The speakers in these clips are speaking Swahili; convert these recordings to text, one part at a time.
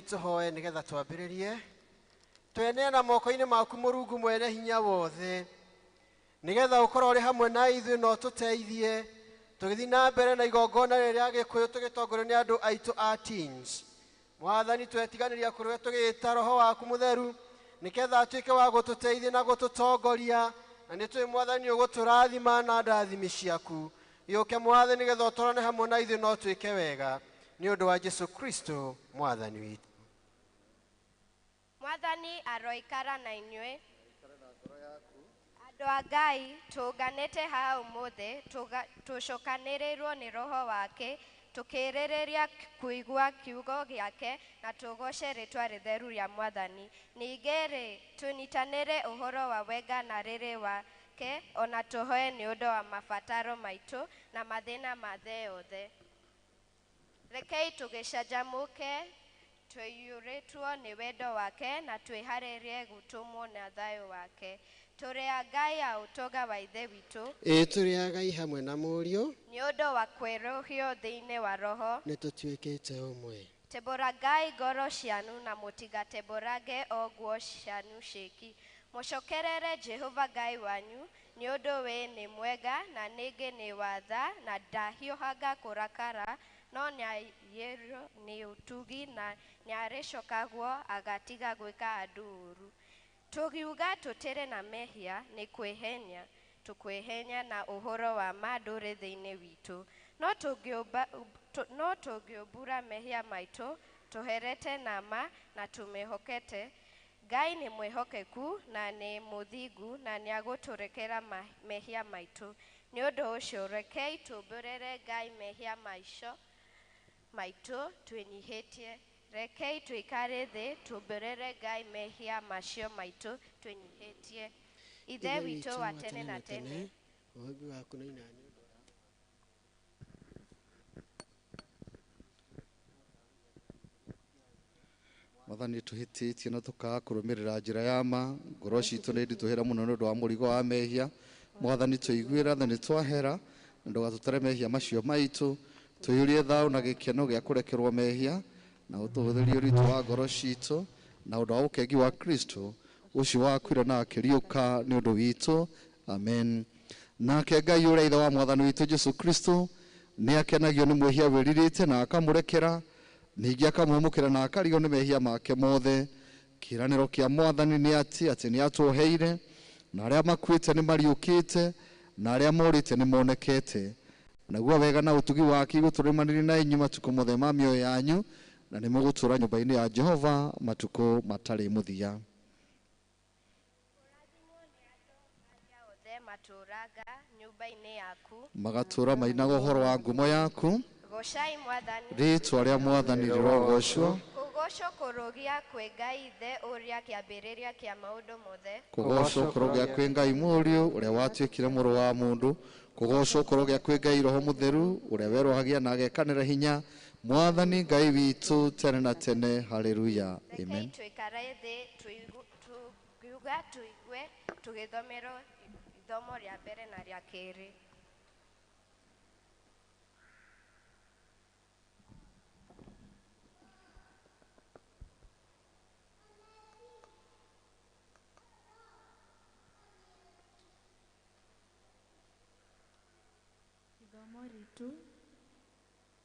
Tuhoe nigetha twambiririe tweneana moko-ini maku Mũrungu mwene hinya wothe nigetha ukorwo uri hamwe na ithuĩ no tuteithie tugithii na mbere na igongona rĩrĩa Gĩkũyũ tũgĩtongorio nĩ andũ aitũ a teens. Mwathani twetiganĩria kũrĩ we tũgĩĩta Roho waku Mũtheru nigetha atuĩke wa gũtũteithia na gũtũtongoria na nĩtũĩ Mwathani ũgũtũrathima na ndathimi ciaku. Gĩũke Mwathani nigetha ũtũrane hamwe na ithuĩ no twĩke wega nĩ ũndũ wa Jesu Kristo Mwathani witũ. Mwathani aroikara na inyuĩ. Andũ a Ngai tũnganĩte haha ũmũthĩ tũcokanĩrĩirwo nĩ Roho wake tukĩrĩrĩria kuigua kiugo gĩake na tũgoce rĩtwa rĩtheru rĩa Mwathani. Ningĩ tũnyitanĩre ũhoro wa wega na rĩrĩ wake ona tũhoe nĩ ũndũ wa mabataro maitũ na mathĩna ma thĩ yothe. Rekei tũgĩcanjamũke twĩyũrĩtwo nĩ wendo wake na twĩharĩrie gũtũmwo na thayũ wake. Tũrĩ a Ngai a ũtonga wa Ithe witũ. Tũrĩ a Ngai hamwe na Mũriũ. Nĩ ũndũ wa kwĩrũhio thĩinĩ wa Roho. Nĩ tũtuĩkĩte ũmwe. Tembũrangai ngoro cianyu na mũtigatembũrange o nguo cianyu ciki. Mũcokerere Jehova Ngai wanyu nĩ ũndũ we nĩ mwega na ningĩ nĩ wa tha na ndahiũhaga kũrakara no nĩ ũtugi na nĩarĩcokagwo agatiga gwĩka andũ ũũru. Tugiuga tũtirĩ na mehia nĩ kwĩhenia tũkwĩhenia na ũhoro wa mandũrĩ thĩinĩ witũ. No tũngĩũmbũra mehia maitũ tũherete nama na tũmehokete. Ngai nĩ mwĩhokeku na nĩ mũthingu na nĩagũtũrekera mehia maitũ. Nĩ ũndũ ũcio rekei tũmbũrĩre Ngai mehia maitũ twĩnyihĩtie. Rekei tuikare thĩ tumbũrĩre Ngai mehia macio maitũ twĩnyihĩtie. Ithe witũ wa tene na tene. Ũhonge waku na inani. Mwathani tuhĩtĩtie na tũkaga kũrũmĩrĩra njĩra ya ma ngoro citũ nĩ nditũhĩra mũno nĩ ũndũ wa mũrigo wa mehia. Mwathani tũiguĩra tha nĩ twahera na ndũgatũtare mehia macio maitũ tũiyũrie thayũ na gĩkeno gĩa kũrekerwo mehia na ũtũhũthĩrie ũritũ wa ngoro citũ na ũndũ wa ũkengi wa Kristo ũcio wakuire na akĩriũka nĩ ũndũ witũ. Amen. Nake Ngai ũrĩa ithe wa Mwathani witũ Jesu Kristo nĩ akenagio nĩ mwĩhia wĩrirĩte na akamũrekera ningĩ akamwamũkĩra na akarigwo nĩ mehia make mothe. Kĩĩranĩro kĩa Mwathani nĩ atĩ nĩ atũheire na arĩa makuĩte nĩ mariũkĩte na arĩa morĩte nĩ monekete. Naguo wega na ũtugi wake igũtũrũmanĩrĩria na inyuĩ matukũ mothe ma mĩoyo yanyu na nĩ mũgũtũũra nyũmba-inĩ ya Jehova matukũ matarĩ mũthia. Magatũũra mainaga ũhoro wa ngumo yaku. Rĩĩtwa rĩa Mwathani rĩrogocwo. Kũgocwo kũrũgia kwĩ Ngai Ithe ũrĩa kĩambĩrĩria kĩa maũndũ mothe. Kũgocwo kũrũgia kwĩ Ngai Mũriũ ũrĩa watuĩkire mũrũ wa mũndũ. Kũgocwo kũrũgia kwĩ Ngai Roho Mũtheru ũrĩa werũhagia na agekanĩra hinya Mwathani Ngai witũ tene na tene. Haleluya. Amen. Tuikare thĩ tukiuga tuigue tugĩthomerwo ithomo rĩa mbere na rĩa kerĩ. Ithomo ritu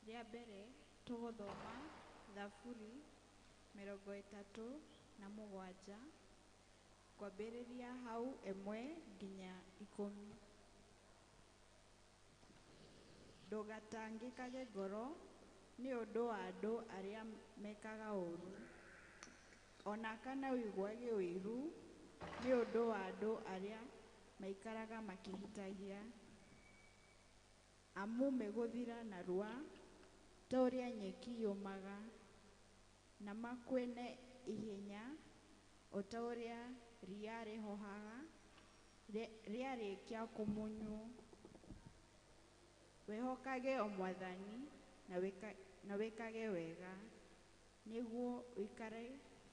rĩa mbere tũgũthoma Thaburi 37 kwambĩrĩria hau 1 nginya 10. Ndũgatangĩkage ngoro nĩ ũndũ wa andũ arĩa mekaga ũũru, ona kana wĩiguage ũiru nĩ ũndũ wa andũ arĩa maikaraga makĩhĩtagia, amu megũthira narua ta ũrĩa nyeki yũmaga, na makwene ihenya o ta ũrĩa ria rĩhohaga rĩarĩkia kũmunywo. Wĩhokage o Mwathani na wĩkage wega, nĩguo ũikare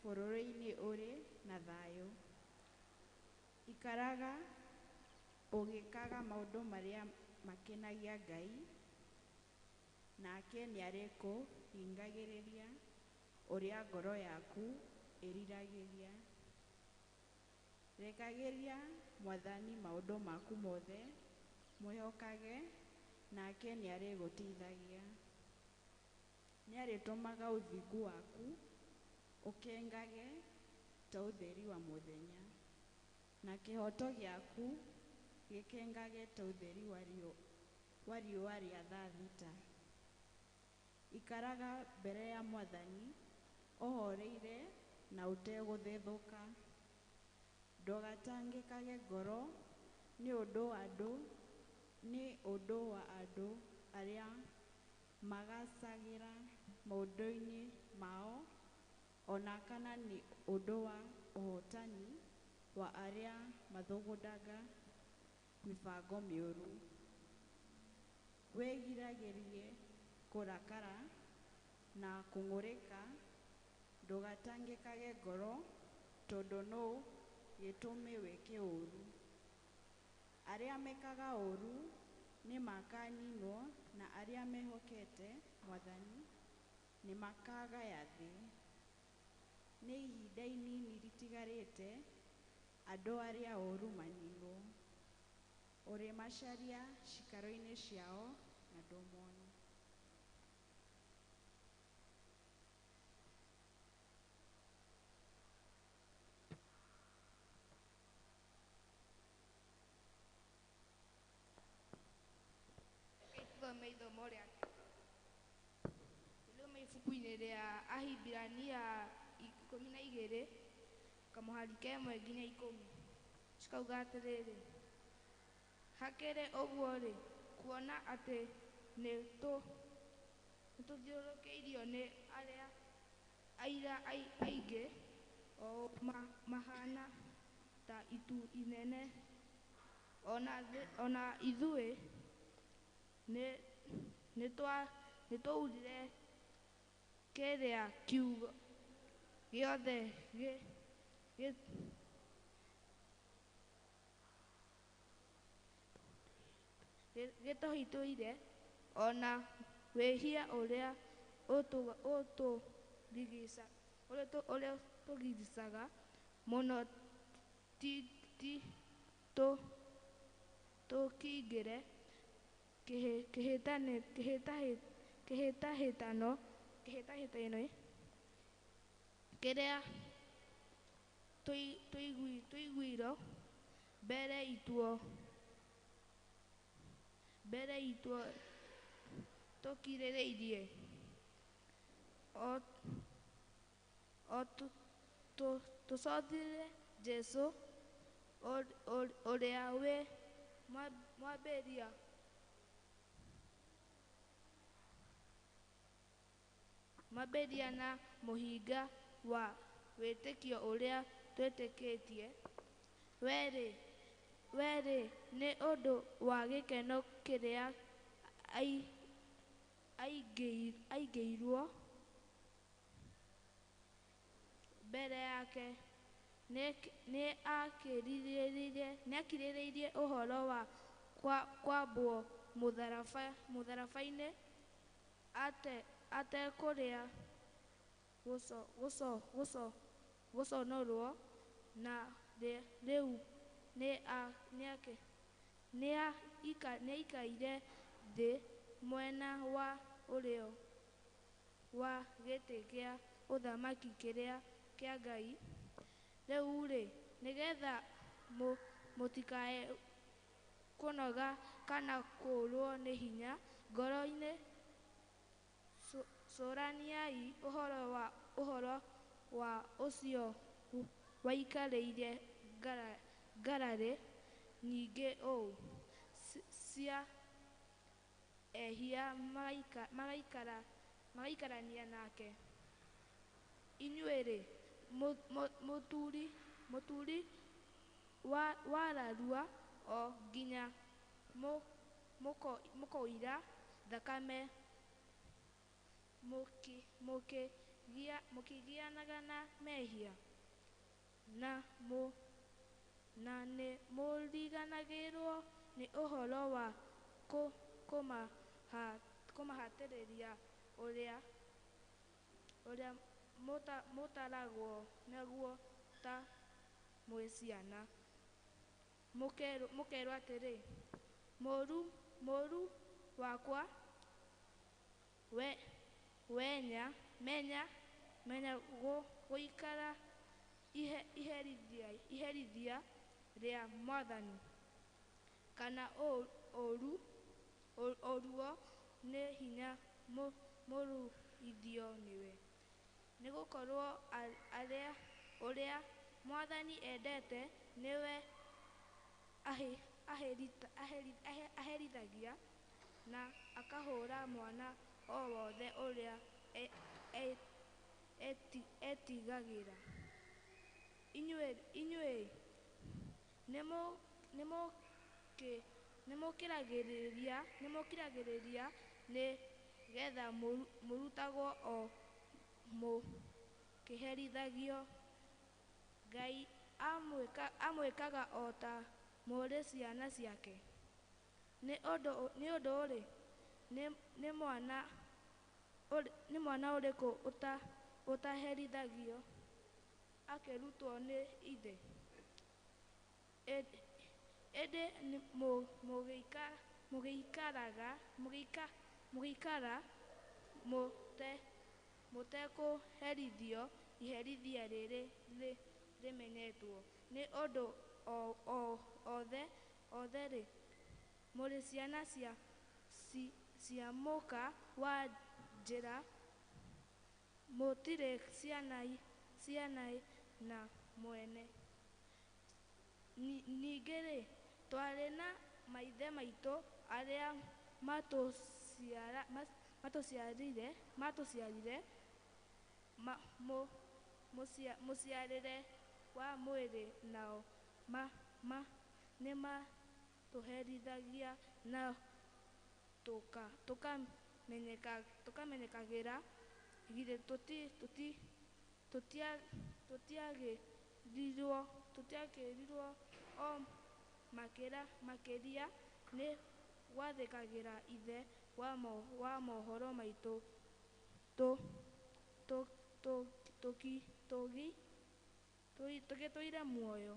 bũrũri-inĩ ũrĩ na thayũ. Ikaraga ũgĩkaga maũndũ marĩa makenagia Ngai, nake nĩarĩkũhingagĩrĩria ũrĩa ngoro yaku ĩriragĩria. Rekagĩria Mwathani maũndũ maku mothe, mwĩhokage, nake nĩarĩgũteithagia. Nĩarĩtũmaga ũthingu waku ũkengage ta ũtheri wa mũthenya, na kĩhoto gĩaku gĩkengage ta ũtheri wa riũa rĩa thaa thita. Ikaraga mbere ya Mwathani ũhoreire na ũtegũthethũka. Ndũgatangĩkage ngoro nĩ ũndũ wa andũ arĩa magacagĩra maũndũ-inĩ mao, ona kana nĩ ũndũ wa ũhotani wa arĩa mathũgũndaga mĩbango mĩũru. Wĩgiragĩrie kũrakara na kũng'ũrĩka, ndũgatangĩkage ngoro, tondũ no gĩtũme wĩke ũũru. Arĩa mekaga ũũru nĩmakaninwo, na arĩa mehokete Mwathani nĩmakagaya thĩ. Nĩ ihinda inini rĩtigarĩte andũ arĩa ũũru maninwo. Ũrĩmacaria cikaro-inĩ ciao na ndũmona. Thome ithomo rĩa rĩuma ibuku-inĩ rĩa Ahibirania 12 kamũhari ka 1 nginya 10, cikauga atĩrĩrĩ: hakĩrĩ ũguo-rĩ, kuona atĩ nĩtũthiũrũrũkĩirio nĩ arĩa aira aingĩ, o mahana ta itu inene, ona ithuĩ nĩtwaurire kĩrĩa kiugo gĩothe gĩtũhĩtũire, ona wĩhia ũrĩa ũtũrigicaga mũno, tũkĩingĩre kĩhĩtahĩtano kĩrĩa tũiguirwo mbere itwo tũkirĩrĩirie, o tũcothire Jesũ ũrĩa wĩ mwambĩrĩria na mũhinga wa wĩtĩkio ũrĩa twĩtĩkĩtie. Werĩ nĩ ũndũ wa gĩkeno kĩrĩa aigĩirwo mbere yake, nĩakirĩrĩirie ũhoro wa kwambwo mũtharaba-inĩ atekũrĩa gũconorwo, na rĩu nĩaikaire thĩ mwena wa ũrĩo wa gĩtĩ gĩa ũthamaki kĩa Ngai. Rĩu-rĩ, nĩgetha mũtikae kũnoga kana kũũrwo nĩ hinya ngoro-inĩ, coraniai ũhoro wa ũcio waikarĩire ngararĩ nyingĩ ũũ cia ehia magaikarania nake. Inyuĩ-rĩ, mũturi wararua o nginya mũkoira thakame mũkĩgianaga na mehia na nĩ mũriganagĩrwo nĩ ũhoro wa kũmahatĩrĩria ũrĩa mũtaragwo naguo ta mwĩ ciana. Mũkerwo atĩrĩ, mũrũ wakwa menya gũikara iherithia rĩa Mwathani, kana ũruo nĩ hinya mũruithio nĩwe. Nĩgũkorwo ũrĩa Mwathani endete nĩwe aherithagia na akahũra mwana o wothe ũrĩa etigagĩra. Inyuĩ nĩmũkiragĩrĩria nĩgetha mũrutagwo o mũkĩherithagio. Ngai amwĩkaga o ta mũrĩ ciana ciake. Nĩ ũndũ ũrĩ nĩ mwana ũrĩkũ ũtaherithagio akĩrutwo nĩ ithe? Ĩndĩ mũgĩikara mũtekũherithio iherithia rĩrĩ rĩmenyetwo. Nĩ ũndũ othe-rĩ, mũrĩ ciana cia mũka wa njĩra, mũtirĩ ciana na mwene. Ningĩ-rĩ, twarĩ na maithe maitũ arĩa matũciarire mũciarĩre wa mwĩrĩ, nao nĩmatũherithagia na tũkamenyekagĩra githĩ tũtiagĩrirwo o makĩria nĩ gwathĩkagĩra ithe wa mohoro maitũ tũgĩtũire muoyo.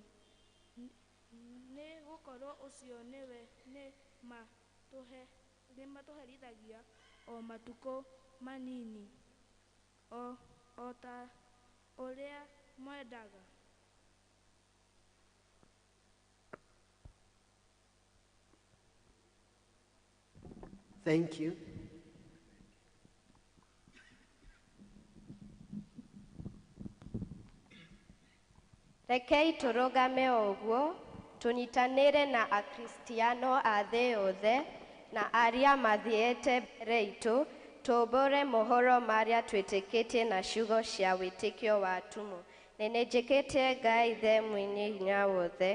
Nĩ gũkorwo ũcio nĩwe nĩmatũherithagia o matukũ manini o ta ũrĩa mwendaga. Thank you. Rekei tũrũgame ũguo, tũnyitanĩre na akristiano a thĩ yothe na arĩa mathiĩte mbere itũ, tũmbũre mohoro marĩa twĩtĩkĩtie na ciugo cia wĩtĩkio wa tũmũ. Nĩ njĩkĩtie Ngai Ithe Mwene Hinya Wothe,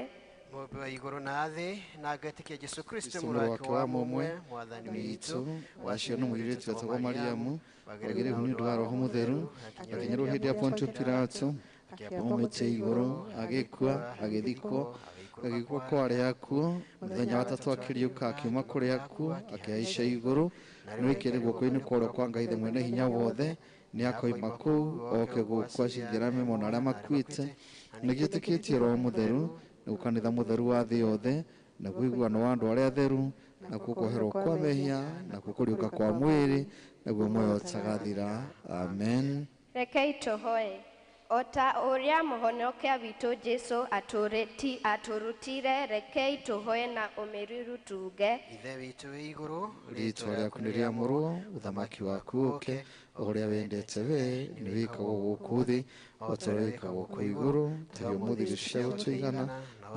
Mũmbi wa igũrũ na thĩ, na ngetĩkia Jesũ Kristo Kristo mũrũ wake wa mũmwe, mwathani witũ, wacio nĩ mũirĩtu wetagwo Mariamu, wagĩrĩirwo nĩ ũndũ wa Roho Mũtheru, akinyĩrwo hĩndĩ ya Pontio Pilato, aumĩte igũrũ, agĩkua, agĩthikwo, agĩkua kwa arĩa akuũ, mũthenya wa gatatũ akĩriũka akiuma kũrĩ akuũ, akĩhaica igũrũ, nĩ oikĩire guoko-inĩ kwa ũrĩo kwa Ngai Ithe Mwene Hinya Wothe, nĩ akoima kũu oke gũkũ acithĩrame mona arĩa makuĩte. Nĩgĩtĩkĩtie Roho Mũtheru, nĩguo kanitha mũtheru wa thĩ yothe, naguo ũiguano wa andũ arĩa atheru, nakuo kweherwo kwa mehia, nakuo kũriũka kwa mwĩrĩ, naguo muoyo ũtagathira. Amen. rekei tũhoe. ota ũrĩa mũhonokia witũ Jesu atũrutire, rekei tũhoe na ũmĩrĩru tuge. Ithe witũ wĩ igũrũ, rĩĩtwa rĩaku nĩ rĩamũrwo, ũthamaki waku ũũke, ũrĩa wendete we nĩ wĩkagwo gũkũ thĩ o ta ũrĩa wĩkagwo kũ igũrũ. Tũhe ũmũthĩ irio cia gũtũigana, na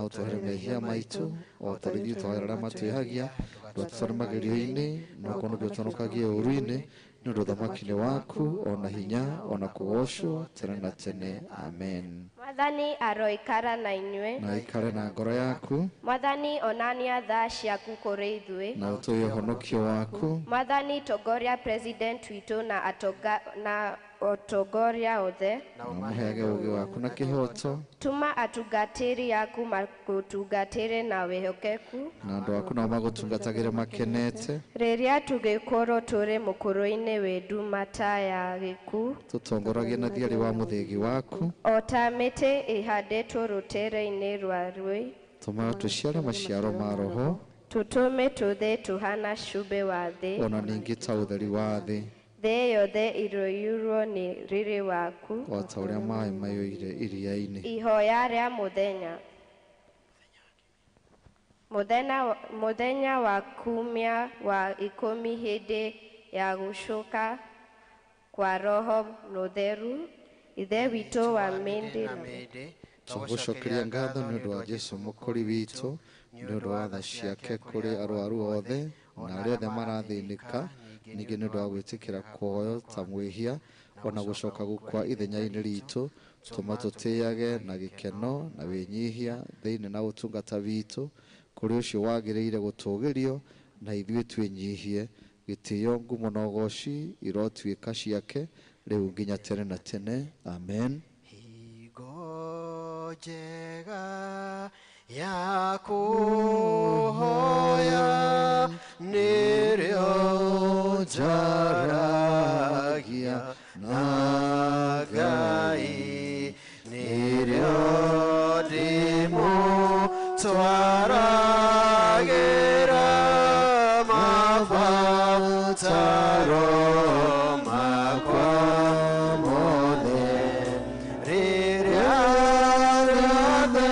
ũtũhere mehia maitũ o ta ũrĩa ithuĩ tũhoera arĩa matwĩhagia, ndũgatũtware magerio-inĩ, no ũkorwo nĩguo ũtũhonokagie ũũru-inĩ, nĩ ũndũ ũthamaki nĩ waku, ona hinya, ona kũgocwo tene na tene. Amen. Mwathani aroikara na inyuĩ, Na ikare na ngoro yaku, Mwathani onania thaa ciaku kũrĩ ithuĩ. na ũtũhe ũhonokio waku. Mwathani tongoria president witũ na atongoria othe. Na ũmũheage ũũgĩ waku na kĩhooto, Tuma atungatĩri aku magũtungatĩre na wĩhokeku, na andũ aku nao magũtungatagĩre makenete. rĩrĩa tũgĩkorwo tũrĩ mũkũrũ-inĩ wĩndu mata ya gĩkuũ, Tũtongoragie na thiarĩ wa mũthĩgi waku, o ta mĩtĩ ĩhandĩtwo rũtere-inĩ rwa rũĩ. tũma tũciare maciaro ma roho, Tũtũme tũthĩ tũhana cumbĩ wa thĩ, ona ningĩ ta ũtheri wa thĩ, thĩ yothe ĩroiyũrwo nĩ riri waku. o ta ũrĩa maĩ mayũire iria-inĩ. Ihoya rĩa mũthenya wa kumia wa 10 hĩndĩ ya gũcoka kwa Roho Mũtheru, Ithe witũ wa mĩndĩ na Tũgũcokeria ngatho nĩ ũndũ wa Jesũ mũkũri witũ, nĩ ũndũ wa tha ciake kũrĩ arwaru othe na arĩa othe marathĩnĩka, ningĩ nĩ ũndũ wa gwĩtĩkĩra kuoyo ta mwĩhia, ona gũcoka gũkwa ithenya-inĩ ritũ. Tũma tũtĩage na gĩkeno na wĩnyihia thĩinĩ na ũtungata witũ kũrĩ ũcio wagĩrĩire gũtũũgĩrio, na ithuĩ twĩnyihie gĩtĩo, ngumo na ũgooci irotuĩka ciake rĩu nginya tene na tene. Amen. Hingo njega ya kũhoya nĩrĩo njaragia na Ngai, nĩrĩo ndĩmũtwaragĩra mabataro makwa mothe. Rĩrĩa rĩothe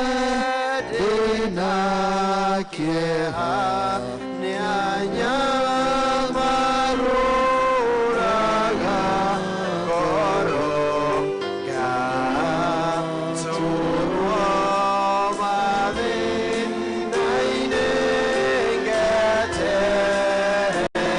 ndĩna kĩeha nĩ anyamarũraga ngoro ngaturwo mathĩna-inĩ ngeterera.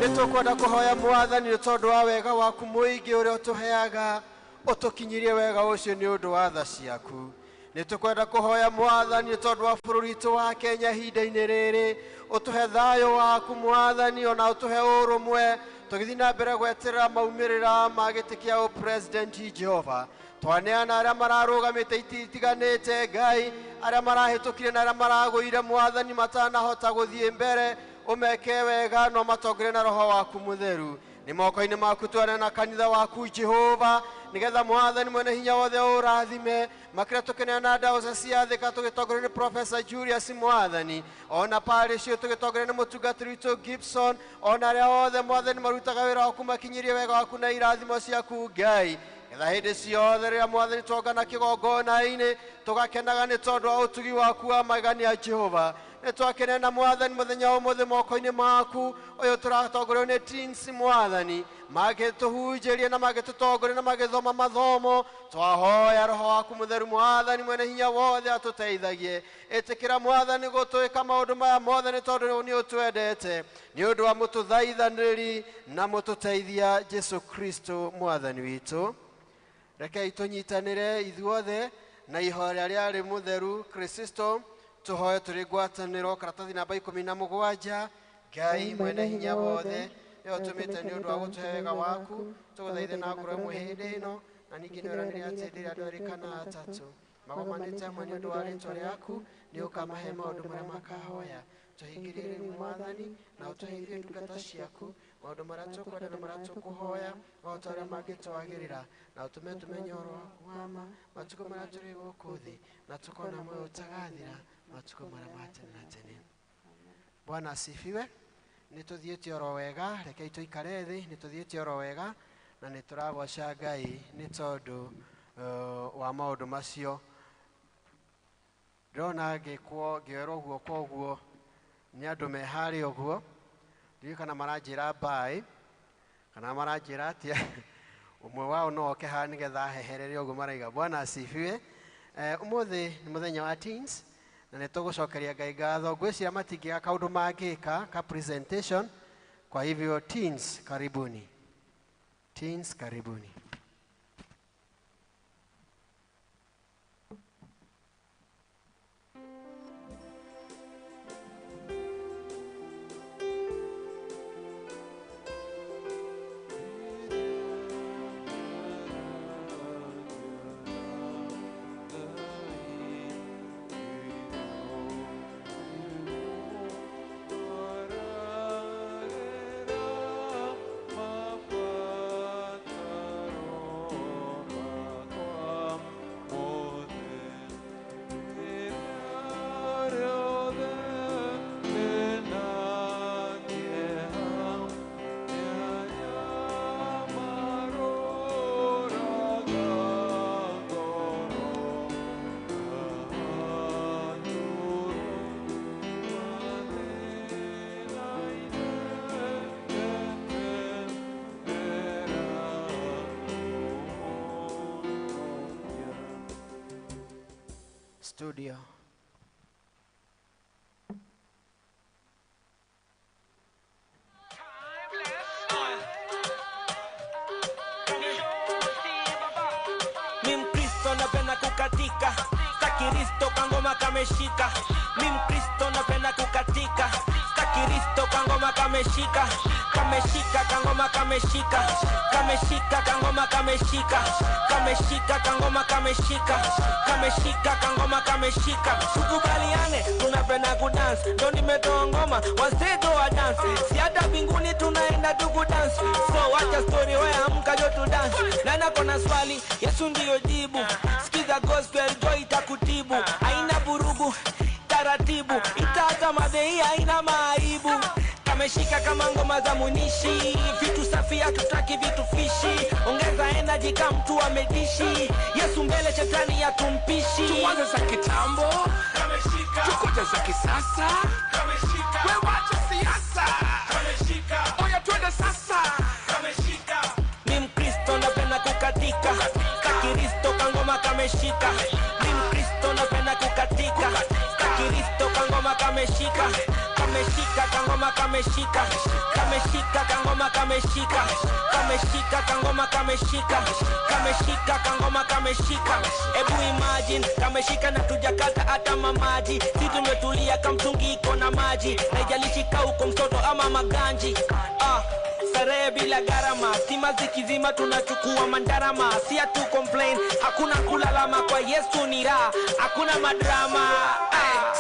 Nĩtũkwenda kũhoya Mwathani nĩ tondũ wa wega waku mũingĩ ũrĩa ũtũheaga, ũtũkinyirie wega ũcio nĩ ũndũ wa tha ciaku. Nĩtũkwenda kũhoya Mwathani nĩ tondũ wa bũrũri witũ wa Kenya ihinda-inĩ rĩrĩ, ũtũhe thayũ waku Mwathani, ona ũtũhe ũrũmwe, tũgĩthiĩ na mbere gweterera maumĩrĩra ma gĩtĩ kĩa ũpresident Jehova. Twaneana arĩa mararũgamĩte iti itiganĩte Ngai, arĩa marahĩtũkire na arĩa maragũire Mwathani matanahota gũthiĩ mbere, ũmeke wega no matongorie na Roho waku Mũtheru. Nĩ moko-inĩ maku twaneana kanitha waku Jehova, nĩgetha Mwathani mwene hinya wothe ũrathime, makĩria tũkĩneana diocese ya Thika tũgĩtongorio nĩ Professor Julius Mwathani, ona parish ũyũ tũgĩtongorio nĩ mũtungatĩri witũ Gibson, ona arĩa othe Mwathani marutaga wĩra waku makinyirie wega waku na irathimo ciaku Ngai. Getha hĩndĩ ciothe rĩrĩa Mwathani twongana kĩgongona-inĩ tũgakenaga nĩ tondũ wa ũtugi waku wa magania Jehova. Nĩtwakenena Mwathani mũthenya ũmũthĩ moko-inĩ maku, ũyũ tũratongorio nĩ teens Mwathani, magĩtũhunjĩrie na magĩtũtongoria na magĩthoma mathomo. Twahoya Roho waku Mũtheru Mwathani mwene hinya wothe atũteithagie. Ĩtĩkĩra Mwathani gũtwĩka maũndũ maya mothe nĩ tondũ nĩ ũtwendete, nĩ ũndũ wa mũtũthaithanĩri na mũtũteithia Jesũ Kristo Mwathani witũ. Rekei tũnyitanĩre ithuothe na ihoya rĩrĩa rĩ mũtheru Kristo, tũhoe tũrĩ ngwatanĩro, karatathi namba 17. Ngai mwene hinya wothe, rĩo tũmĩte nĩ ũndũ wa gũtũhe wega waku, tũgũthaithe na ngoro ĩmwe hĩndĩ ĩno, na ningĩ nĩ ũranĩria atĩ rĩrĩa andũ erĩ kana atatũ magomanĩte hamwe nĩ ũndũ wa rĩĩtwa rĩaku, nĩ ũkamahe maũndũ marĩa makahoya. Tũhingĩrie rĩu Mwathani, na ũtũheithie ndungata ciaku maũndũ marĩa tũkwenda na marĩa tũkũhoya, o ta ũrĩa mangĩtwagĩrĩra, na ũtũme tũmenye ũhoro waku wa ma matukũ marĩa tũrĩ gũkũ thĩ, na tũkona muoyo ũtagathira matukũ marĩa ma tene na tene. Bwana asifiwe. nituthiĩte oro wega, rekei tuikare thĩ, nituthiĩte oro wega na nĩtũragoca Ngai nĩ tondũ wa maũndũ macio. Ndĩrona ngĩerwo guoko ũguo nĩ andũ me harĩa ũguo, ndiũĩ kana maranjĩra bye kana maranjĩra atĩa. Ũmwe wao no oke haha nĩgetha heherere ũguo maraiga. Bwana asifiwe. Ũmũthĩ nĩ mũthenya wa teens na nĩtũgũcokeria Ngai ngatho. Ngwĩciria matingĩaga kaũndũ mangĩka ka presentation, kwa hivyo teens karibuni. Teens karibuni. Studio. Mimi Mkristo napenda kukatika, Kristo kangoma kameshika. Mimi Mkristo napenda kukatika, Kristo kangoma kameshika. Kameshika kangoma kameshika. Kameshika kangoma kameshika. Kameshika kangoma kameshika. Kameshika kangoma kameshika. Tukubaliane tunapenda kudance, ndo nimetoa ngoma waseto wa dance. Si hata mbinguni tunaenda tuku dance. So wacha story wewe amka jo tu dance. Na nako na swali, Yesu ndio jibu. Sikiza gospel joy itakutibu. Haina vurugu, taratibu. Itata madhei haina maaibu. Kameshika kama ngoma za munishi. Vitu safi hatutaki vitu fishi. Ongeza energy kama mtu amedishi. Yesu mbele shetani yatumpishi. Tuanze za kitambo, kameshika. Tukuje za kisasa, kameshika. Wewe wacha siasa, kameshika. Oya twende sasa, kameshika. Mimi Mkristo napenda kukatika, Kristo kangoma kameshika. Mimi Mkristo napenda kukatika, Kristo kangoma kameshika. Kameshika kangoma kameshika. Kameshika kangoma kameshika. Kameshika kangoma kameshika. Kameshika kangoma kameshika. Ebu imagine kameshika na tujakata hata mamaji. Si tumetulia kamtungi iko na maji. Haijalishi uko mtoto ama maganji. Starehe bila gharama, stima zikizima tunachukua mandarama. Si hatu complain, hakuna kulalama, kwa Yesu ni raha, hakuna madrama.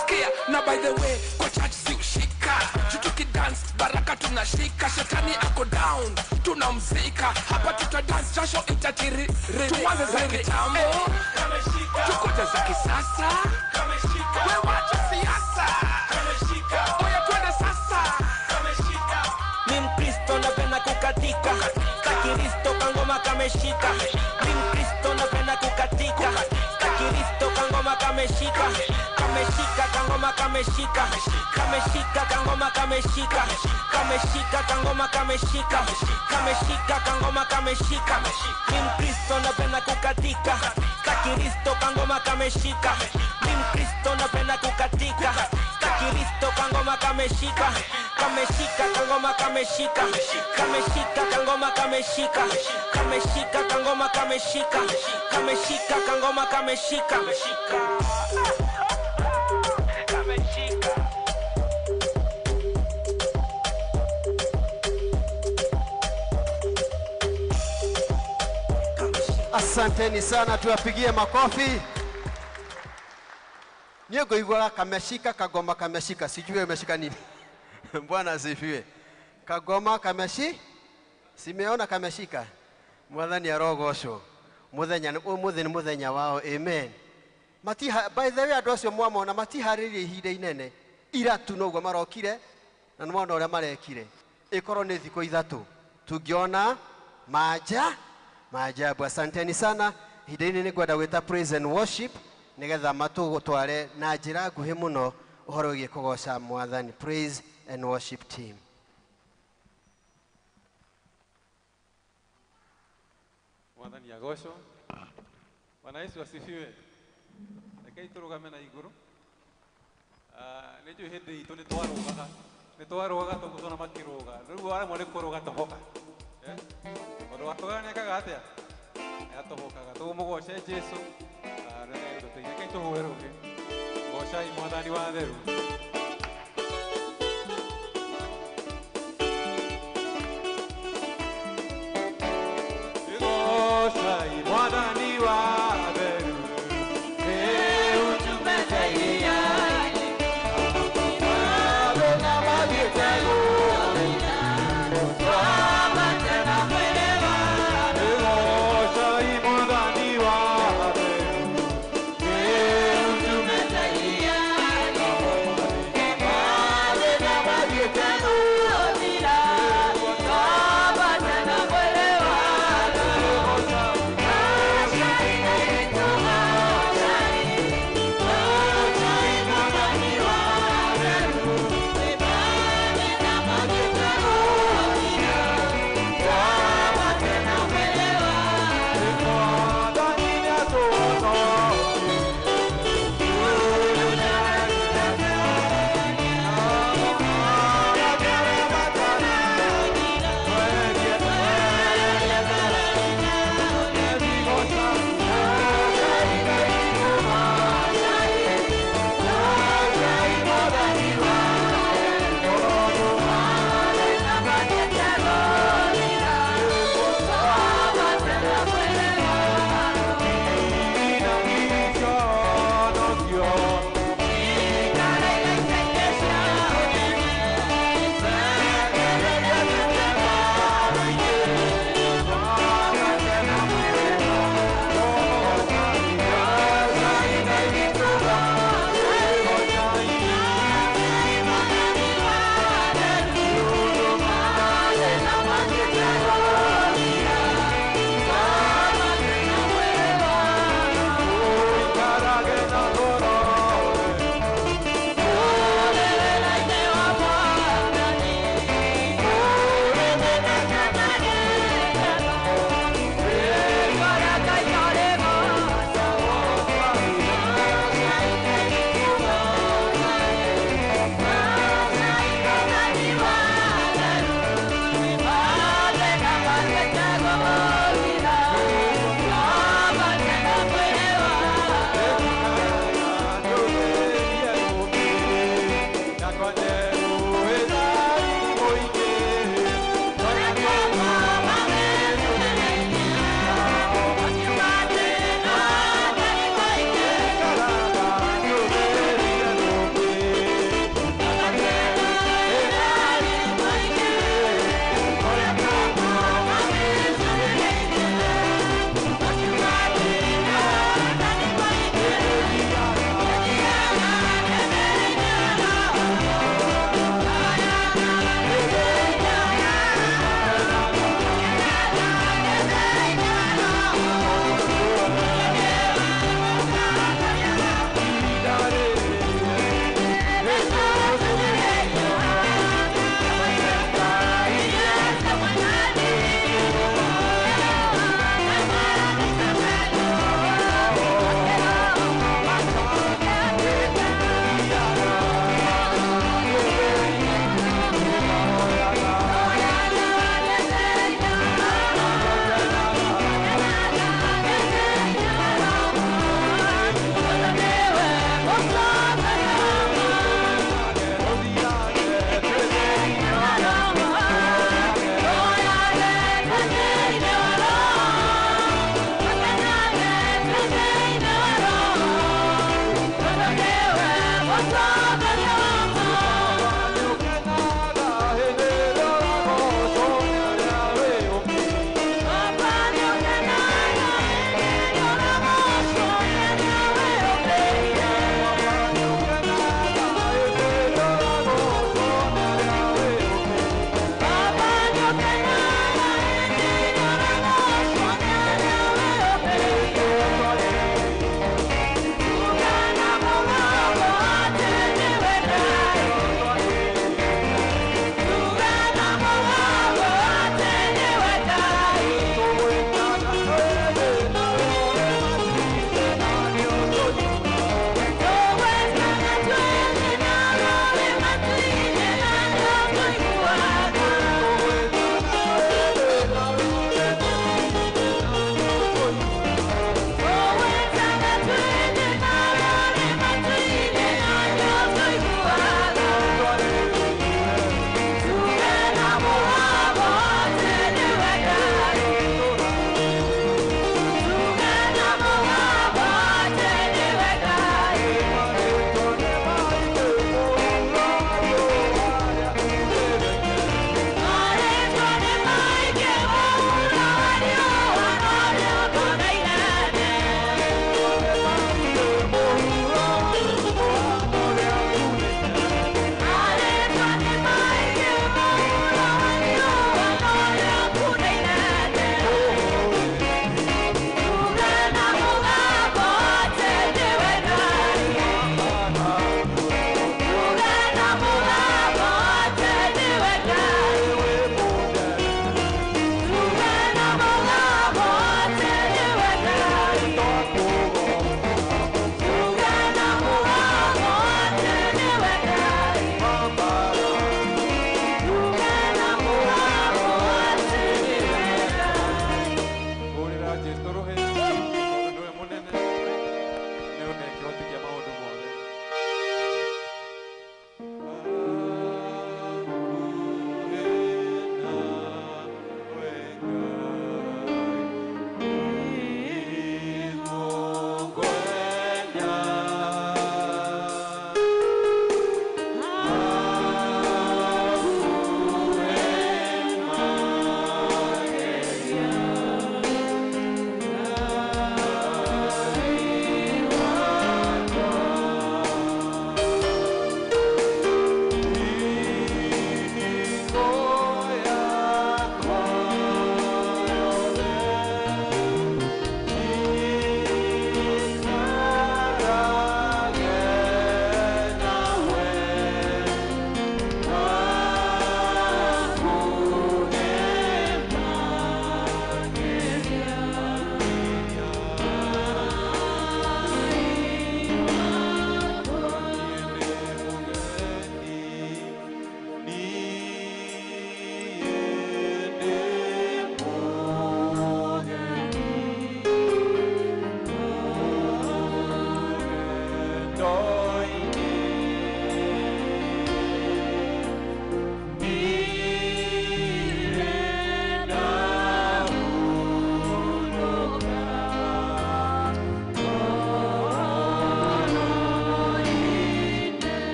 Sikia, na by the way, kwa church si ushika. Tutuki dance, baraka tunashika. Shetani ako down, tunamzika. Hapa tuta dance, jasho itatiri. Tuanze za kitambo, kameshika. Tukuje za kisasa, kameshika. Wewe wacha siasa, kameshika. Oya twende sasa, kameshika. Mimi Mkristo napenda kukatika, Kristo kangoma kameshika. Mimi Mkristo napenda kukatika, Kristo kangoma kameshika. Kameshika kangoma kameshika. Kameshika kangoma kameshika. Kameshika kangoma kameshika. Kameshika kangoma kameshika. Mimi Mkristo napenda kukatika, Kristo kangoma kameshika. Mimi Mkristo napenda kukatika, Kristo kangoma kameshika. Kameshika kangoma kameshika. Kameshika kangoma kameshika. Kameshika kangoma kameshika. Kameshika kangoma kameshika. Asanteni sana, tuwapigie makofi. Niego igora kameshika kagoma kameshika. Sijui umeshika nini. Bwana asifiwe. Kagoma kameshi? Simeona kameshika. Mwathani arogocwo. Muthenya ni muthenya wao. Amen. By the way, andu acio mwamona matiharĩrie ihinda inene. Ira tu noguo marokire na nĩmona ũrĩa marekire ikorwo nĩ thikũ ithatũ tũngĩona maajabu. Asanteni sana. Hĩndĩ-inĩ nĩ ngwenda gwĩta praise and worship nĩgetha matũgũtware na njĩra nguhĩ mũno ũhoro wĩgiĩ kũgoca Mwathani. Praise and worship team. Mwathani agocwo. Bwana Yesu asifiwe. Rekei tũrũgame na igũrũ. Nĩ njũĩ hĩndĩ itũ nĩ twarũgaga tũgũtona makĩrũga. Rĩu aremwo nĩ kũrũga tũhoka. Mũndũ wa kũgaya nĩekaga atĩa? Nĩatũhokaga. Tũmũgoce Jesũ. Rekei tũhũre rũngĩ. Gocai Mwathani wa theru. Gocai Mwathani wa theru.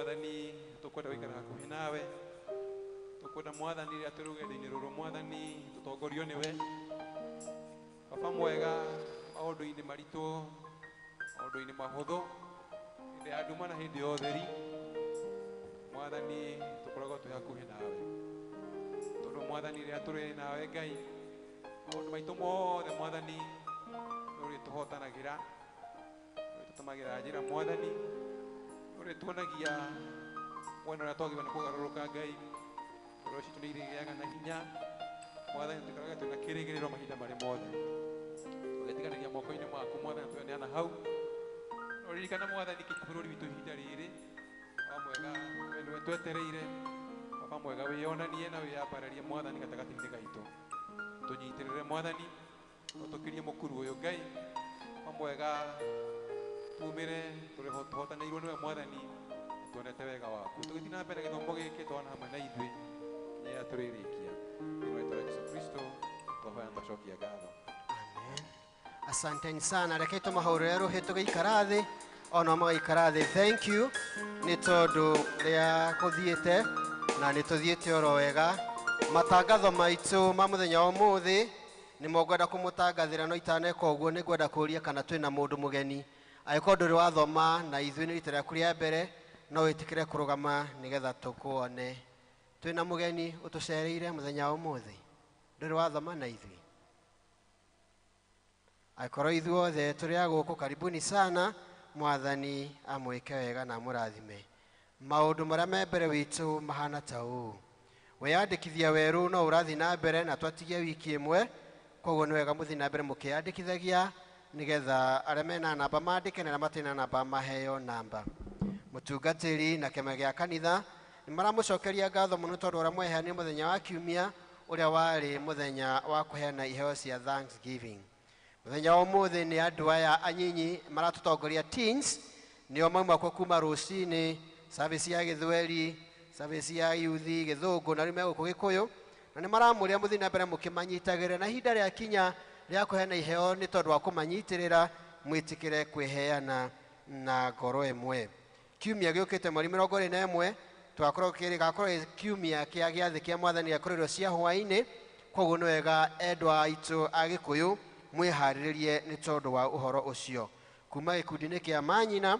mwathani tukwenda wikara hakuhi nawe tukwenda mwathani ria turugendo-ini ruru mwathani tutongorio niwe baba mwega maundu-ini maritu maundu-ini mahuthu hindi ya nduma na hindi ya utheri mwathani tukoragwo twi hakuhi nawe tondu mwathani ria turi nawe Ngai maundu maitu mothe mwathani nuri tuhotanagira tutumagira njira mwathani nuri tuonagia mwena uria twagiwa ni kugaruruka Ngai roci tunirigiaga na hinya mwathani tukaraga twina kirigiriro mahinda mari mothe tugetiganagia moko-ini maku mwathani tuneana hau noririkana mwathani kinya bururi witu ihinda riri baba mwega we niwe twetereire baba mwega wionanie na wiyambararie mwathani gatagati-ini gaitu tunyitirire mwathani tukirie mukuru uyu Ngai baba mwega tumire turihotanirwo niwe mwathani tuonete wega waku tugithii na mbere githomo giki twana hamwe na ithui nginya turirikia thĩinĩ wa Yesu Kristo twahoya tũcokia ngatho. Amen. Asanteni sana, reke tũmahũrĩre rũhĩ tũgĩikara thĩ ona magaikara thĩ. Thank you nĩ tondũ rĩa gũthiĩte na nĩ tũthiĩte oro wega. Matangatho maitũ ma mũthenya wa ũmũthĩ nĩ mongwenda kũmũtangathĩra no itaneka ũguo nĩ ngwenda kũũria kana twĩna mũndũ mũgeni. Angĩkorwo ndũrĩ wathoma na ithuĩ nĩ rita rĩaku rĩa mbere no wĩtĩkĩre kũrũgama nĩgetha tũkuone. Twĩna mũgeni ũtũcereire mũthenya wa ũmũthĩ ndũrĩ wathoma na ithuĩ. Angĩkorwo ithuothe tũrĩ a gũkũ karibuni sana, mwathani amwĩke wega na amũrathime. Maũndũ marĩa me mbere witũ mahana ta ũũ. Wĩyandĩkithia werũ no ũrathiĩ na mbere na twatigie wiki ĩmwe, koguo nĩ wega mũthiĩ na mbere mũkĩyandĩkithagia nĩgetha arĩa mena namba mandĩke na arĩa matarĩ na namba maheo namba. Mũtungatĩri na kĩama gĩa kanitha nĩ maramũcokeria ngatho mũno tondũ ũrĩa mweheanire mũthenya wa kiumia ũrĩa warĩ mũthenya wa kũheana iheo cia Thanksgiving. Mũthenya wa ũmũthĩ nĩ andũ aya anyinyi maratũtongoria teens, nĩo mauma kuo kuma rũcinĩ, service ya Gĩthweri, service ya yuthi, Gĩthũngũ na rĩu megũkũ Gĩkũyũ, na nĩ maramũria mũthiĩ na mbere mũkĩmanyitagĩrĩra na ihinda rĩa kinya rĩa kũheana iheo nĩ tondũ wa kũmanyitĩrĩra mwĩtĩkĩre kwĩheana na ngoro ĩmwe. Kiumia gĩũkĩte mweri 21 twakorwo gĩgakorwo kiumia kĩa gĩathĩ kĩa mwathani gĩa kũrĩrĩrwo cia hwaĩ-inĩ, koguo nĩ wega endwa aitũ a Gĩkũyũ mwĩharĩrĩrie nĩ tondũ wa ũhoro ũcio. Kuma gĩkundi-inĩ kĩa manyina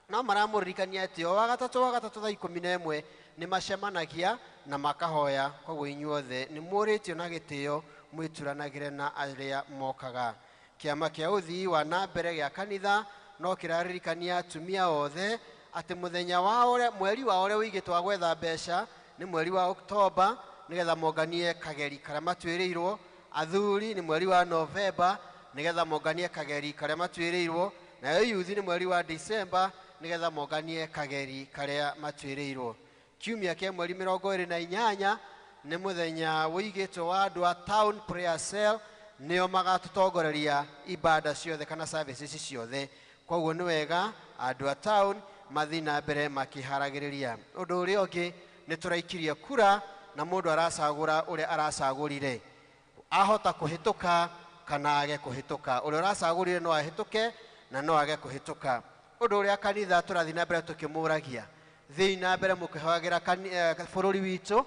no maramũririkania atĩ o wagatatũ thaa 11 nĩ macemanagia na makahoya, koguo inyuothe nĩ mũrĩtio na gĩtĩo mwĩturanagĩre na arĩa mokaga. Kĩama kĩa ũthii wa na mbere gĩa kanitha no kĩraririkania atumia othe atĩ mũthenya wa mweri wa ũrĩa wĩigĩtwo wa gwetha mbeca nĩ mweri wa Oktoba nĩgetha monganie kageri karĩa matuĩrĩirwo. Athuri nĩ mweri wa Novemba nĩgetha monganie kageri karĩa matuĩrĩirwo. Nayo yuthi nĩ mweri wa December nĩgetha monganie kageri karĩa matuĩrĩirwo. Kiumia kĩa mweri 28 nĩ mũthenya wĩigĩtwo wa andũ a town prayer cell, nĩo magatũtongoreria ibada ciothe kana services ciothe. Koguo nĩ wega andũ a town mathiĩ na mbere makĩharagĩrĩria. Ũndũ ũrĩa ũngĩ nĩ tũraikirie kura na mũndũ aracagũra ũrĩa aracagũrire, ahota kũhĩtũka kana age kũhĩtũka. Ũrĩa ũracagũrire no ahĩtũke na no age kũhĩtũka. Ũndũ ũrĩa kanitha tũrathiĩ na mbere tũkĩmũragia, thiĩ na mbere mũkĩhoyagĩra bũrũri witũ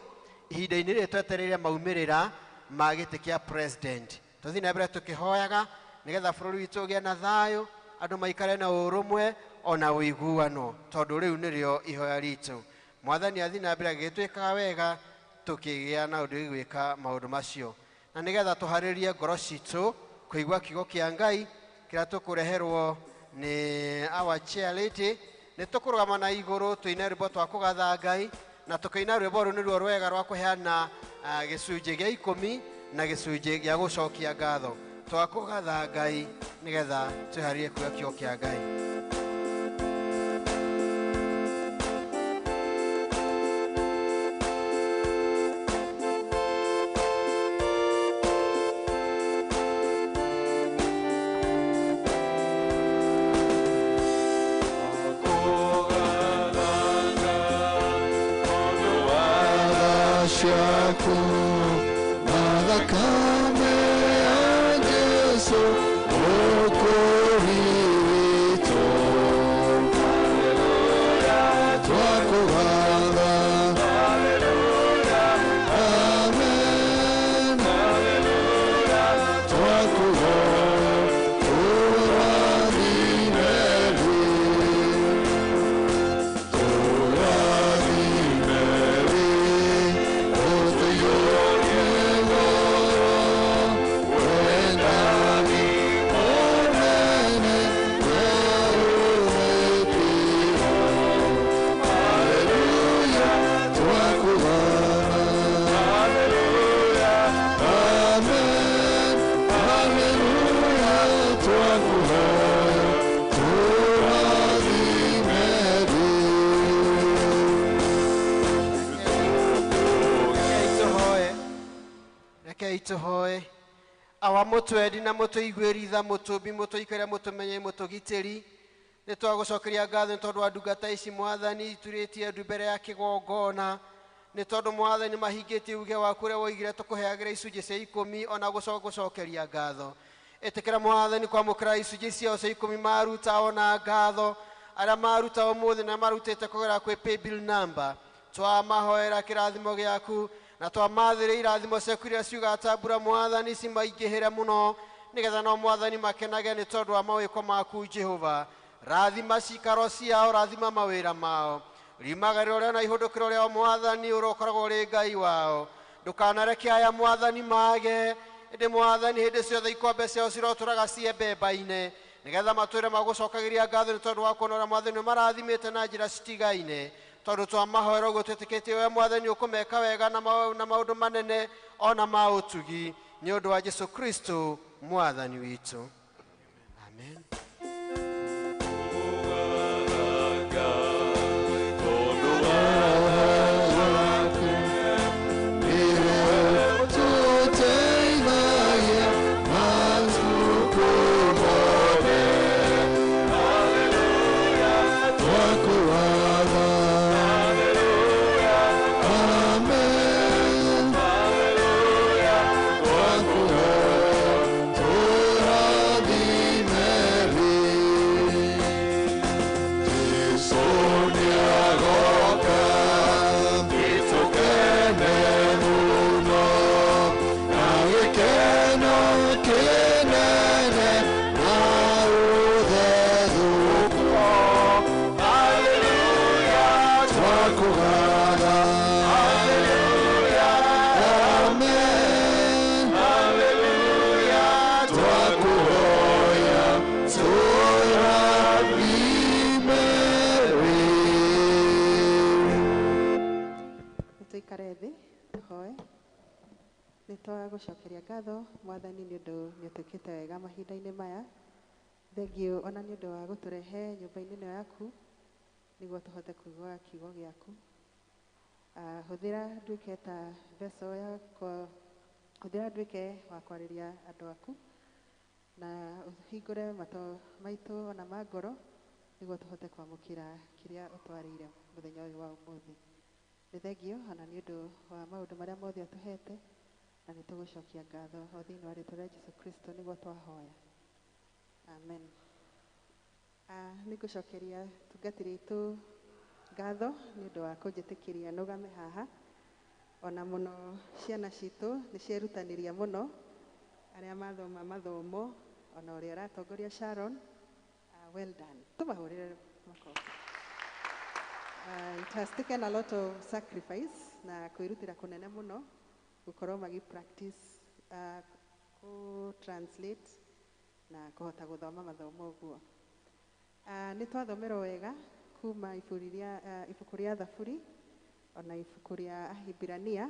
ihinda-inĩ rĩrĩ twetereire maumĩrĩra ma gĩtĩ kĩa president. Tũthiĩ na mbere tũkĩhoyaga nĩgetha bũrũri witũ ũgĩe na thayũ, andũ maikare na ũrũmwe ona ũiguano, tondũ rĩu nĩrĩo ihoya ritũ. Mwathani athiĩ na mbere agĩtwĩkaga wega tũkĩgĩa na ũndũ gwĩka maũndũ macio, na nĩgetha tũharĩrie ngoro citũ kũigua kiugo kĩa Ngai kĩrĩa tũkũreherwo nĩ our chair lady. Nĩ tũkũrũgama na igũrũ tũine rwĩmbo twa kũgatha Ngai, na tũkĩina rwĩmbo rũu nĩruo rwega rwa kũheana gĩcunjĩ gĩa 10 na gĩcunjĩ gĩa gũcokia ngatho. Twa kũgatha Ngai nĩgetha twĩharĩrie kuuga kiugo kĩa Ngai. Shaku madakame ageso okorito haleluya witũ hoe awa mũtwendi na mũtũiguĩri tha mũtũmbi mũtũikaria mũtũmenye mũtũgitĩri nĩ twagũcokeria ngatho nĩ tondũ wa ndungata ici Mwathani turĩtie ndu mbere ya kĩgongona nĩ tondũ Mwathani mahingĩtie uge waku ũrĩa woigire tũkũheagĩra icunjĩ cia 10 ona gũcokeria ngatho ĩtĩkĩra Mwathani kwamũkĩra icunjĩ ciao cia 10 maruta ona ngatho arĩa maruta ũmũthĩ na marutĩte kũgerera kwĩ paybill number twamahoera kĩrathimo gĩaku na twamathĩrĩ irathimo ciaku iria ciuga atambura Mwathani cimaingĩhĩre mũno nĩgetha no Mwathani makenage nĩ tondũ wa mawĩko maku Jehova rathima cikaro ciao rathima mawĩra mao rimagarĩra ũrĩa na ihũndũkĩro rĩao Mwathani ũrĩa ũkoragwo ũrĩ Ngai wao ndũkanareke aya Mwathani mage ĩndĩ Mwathani hĩndĩ ciothe ikombe ciao cirotũraga ciembemba-inĩ nĩgetha matũĩre magũcokagĩria ngatho nĩ tondũ wa kuona ũrĩa Mwathani nĩmarathimĩte na njĩra citigaine tondũ twamahoera ũguo twĩtĩkĩtie we Mwathani ũkũmeka wega na maũndũ manene ona ma ũtugi nĩ ũndũ wa Jesũ Kristo Mwathani witũ amen. Gũcokeria ngatho Mwathani nĩ ũndũ nĩ ũtũkĩte wega mahinda-inĩ maya thengio ona nĩ ũndũ wa gũtũrehe nyũmba-inĩ ĩno yaku nĩguo tũhote kũigua kiugo gĩaku hũthĩra nduĩke ta vessel yakwa hũthĩra nduĩke wa kwarĩria andũ aku na ũhingũre matũ maitũ ona ma ngoro nĩguo tũhote kwamũkĩra kĩrĩa ũtwarĩire mũthenya ũyũ wa ũmũthĩ nĩ thengio ona nĩ ũndũ wa maũndũ marĩa mothe ũtũhete na nĩ tũgũcokia ngatho o thĩinĩ wa rĩĩtwa rĩa Jesũ Kristo nĩguo twahoya amen. Nĩ ngũcokeria tungatĩri aitũ ngatho nĩ ũndũ wa kũnjĩtĩkĩria nũgame haha ona mũno ciana citũ nĩ cierutanĩria mũno arĩa mathoma mathomo ona ũrĩa ũratongoria Sharon well done tũmahũrĩre makofi. It has taken a lot of sacrifice na kwĩrutĩra kũnene mũno gũkorwo practice translate na kũhota gũthoma mathomo ũguo. Nĩ twathomerwo wega kuma ibuku rĩa Thaburi ona ibuku rĩa Ahibirania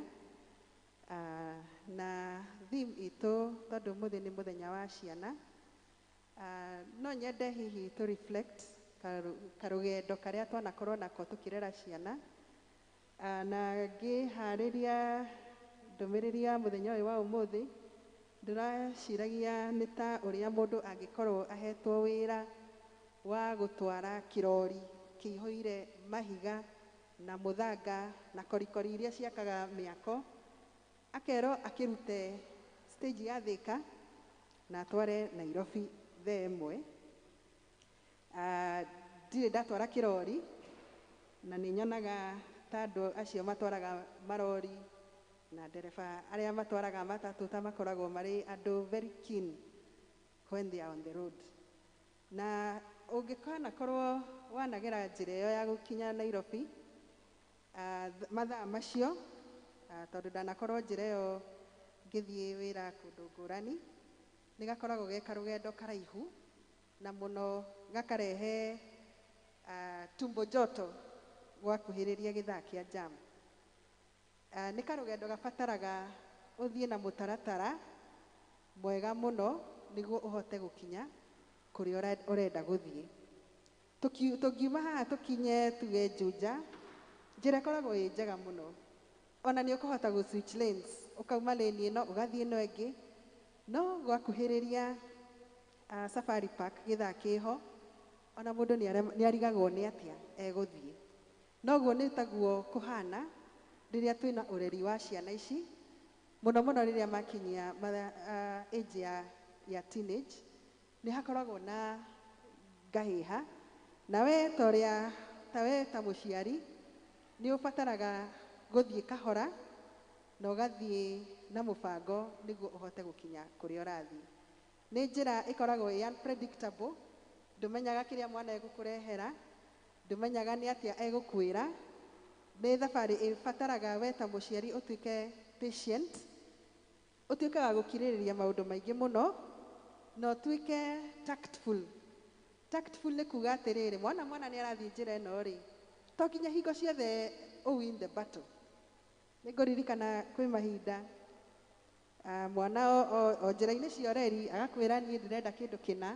na theme itũ tondũ mũthĩ nĩ mũthenya wa ciana no nyende hihi to reflect karũgendo karĩa twanakorwo nako tũkĩrera ciana na ngĩharĩria ndũmĩrĩri ya mũthenya ũyũ wa ũmũthĩ ndĩraciragia nĩ ta ũrĩa mũndũ angĩkorwo ahetwo wĩra wa gũtwara kĩrori kĩihũire mahiga na mũthanga na korikori iria ciakaga mĩako akerwo akĩrute stage ya Thĩka na atware Nairobi thaa ĩmwe. Ndirĩ ndatwara kĩrori na nĩ nyonaga ta andũ acio matwaraga marori na ndereba arĩa matwaraga matatũ ta makoragwo marĩ andũ very keen when they are on the road. Na ũngĩkanakorwo wanagera njĩra ĩyo ya gũkinya Nairobi mathaa macio tondũ ndanakorwo njĩra ĩyo ngĩthiĩ wĩra kũndũ ngũrani nĩ gakoragwo ge karũgendo karaihu na mũno gakarehe tumbo joto gwakuhĩrĩria gĩthaa kĩa jam. Nĩ karũgendo gabataraga ũthiĩ na mũtaratara mwega mũno nĩguo ũhote gũkinya kũrĩa ũrenda gũthiĩ. Tũkiuma haha tũkinye tuge Juja njĩra ĩkoragwo ĩ njega mũno ona nĩ ũkũhota gũ switch lanes ũkauma lane ĩno ũgathiĩ ĩno ĩngĩ no gwakuhĩrĩria Safari Park gĩthaa kĩho ona mũndũ nĩ arigagwo nĩ atĩa egũthiĩ noguo nĩ taguo kũhana rĩrĩa twĩna ũreri wa ciana ici mũno mũno rĩrĩa makinyia age ya teenage nĩ hakoragwo na ngahĩha na we ta mũciari nĩ ũbataraga gũthiĩ kahora na ũgathiĩ na mũbango nĩguo ũhote gũkinya kũrĩa ũrathiĩ nĩ njĩra ĩkoragwo unpredictable ndũmenyaga kĩrĩa mwana egũkũrehera ndũmenyaga nĩ atĩa egũkwĩra nĩ thabarĩ ĩbataraga we ta mũciari ũtuĩke patient ũtuĩke wa gũkirĩrĩria maũndũ maingĩ mũno na ũtuĩke tactful nĩ kuga atĩrĩrĩ mwana nĩ arathiĩ njĩra ĩno rĩ to nginya hingo ciothe win the battle nĩ ngũririkana kwĩ mahinda mwana o njĩra-inĩ cia ũreri agakwĩra niĩ ndĩrenda kĩndũ kĩna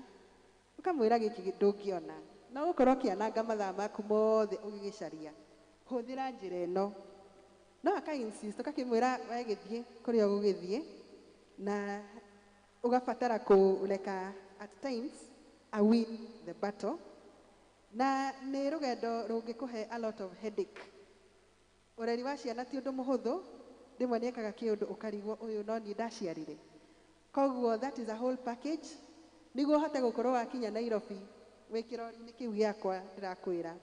ũkamwĩra gĩkĩ ndũngĩona no gũkorwo kĩananga mathaa maku mothe ũgĩgĩcaria hũthĩra njĩra ĩno no aka-insist ũkakĩmwĩra wegĩthiĩ kũrĩa ũgũgĩthiĩ na ũgabatara kũreka at times a win the battle na nĩ rũgendo rũngĩkũhe a lot of headache ũreri wa ciana ti ũndũ mũhũthũ rĩmwe nĩ ekaga kĩũndũ ũkarigwo ũyũ no niĩ ndaciarire koguo that is a whole package nĩguo ũhote gũkorwo wakinya Nairobi wĩ kĩrori-inĩ kĩu gĩakwa ndĩrakwĩra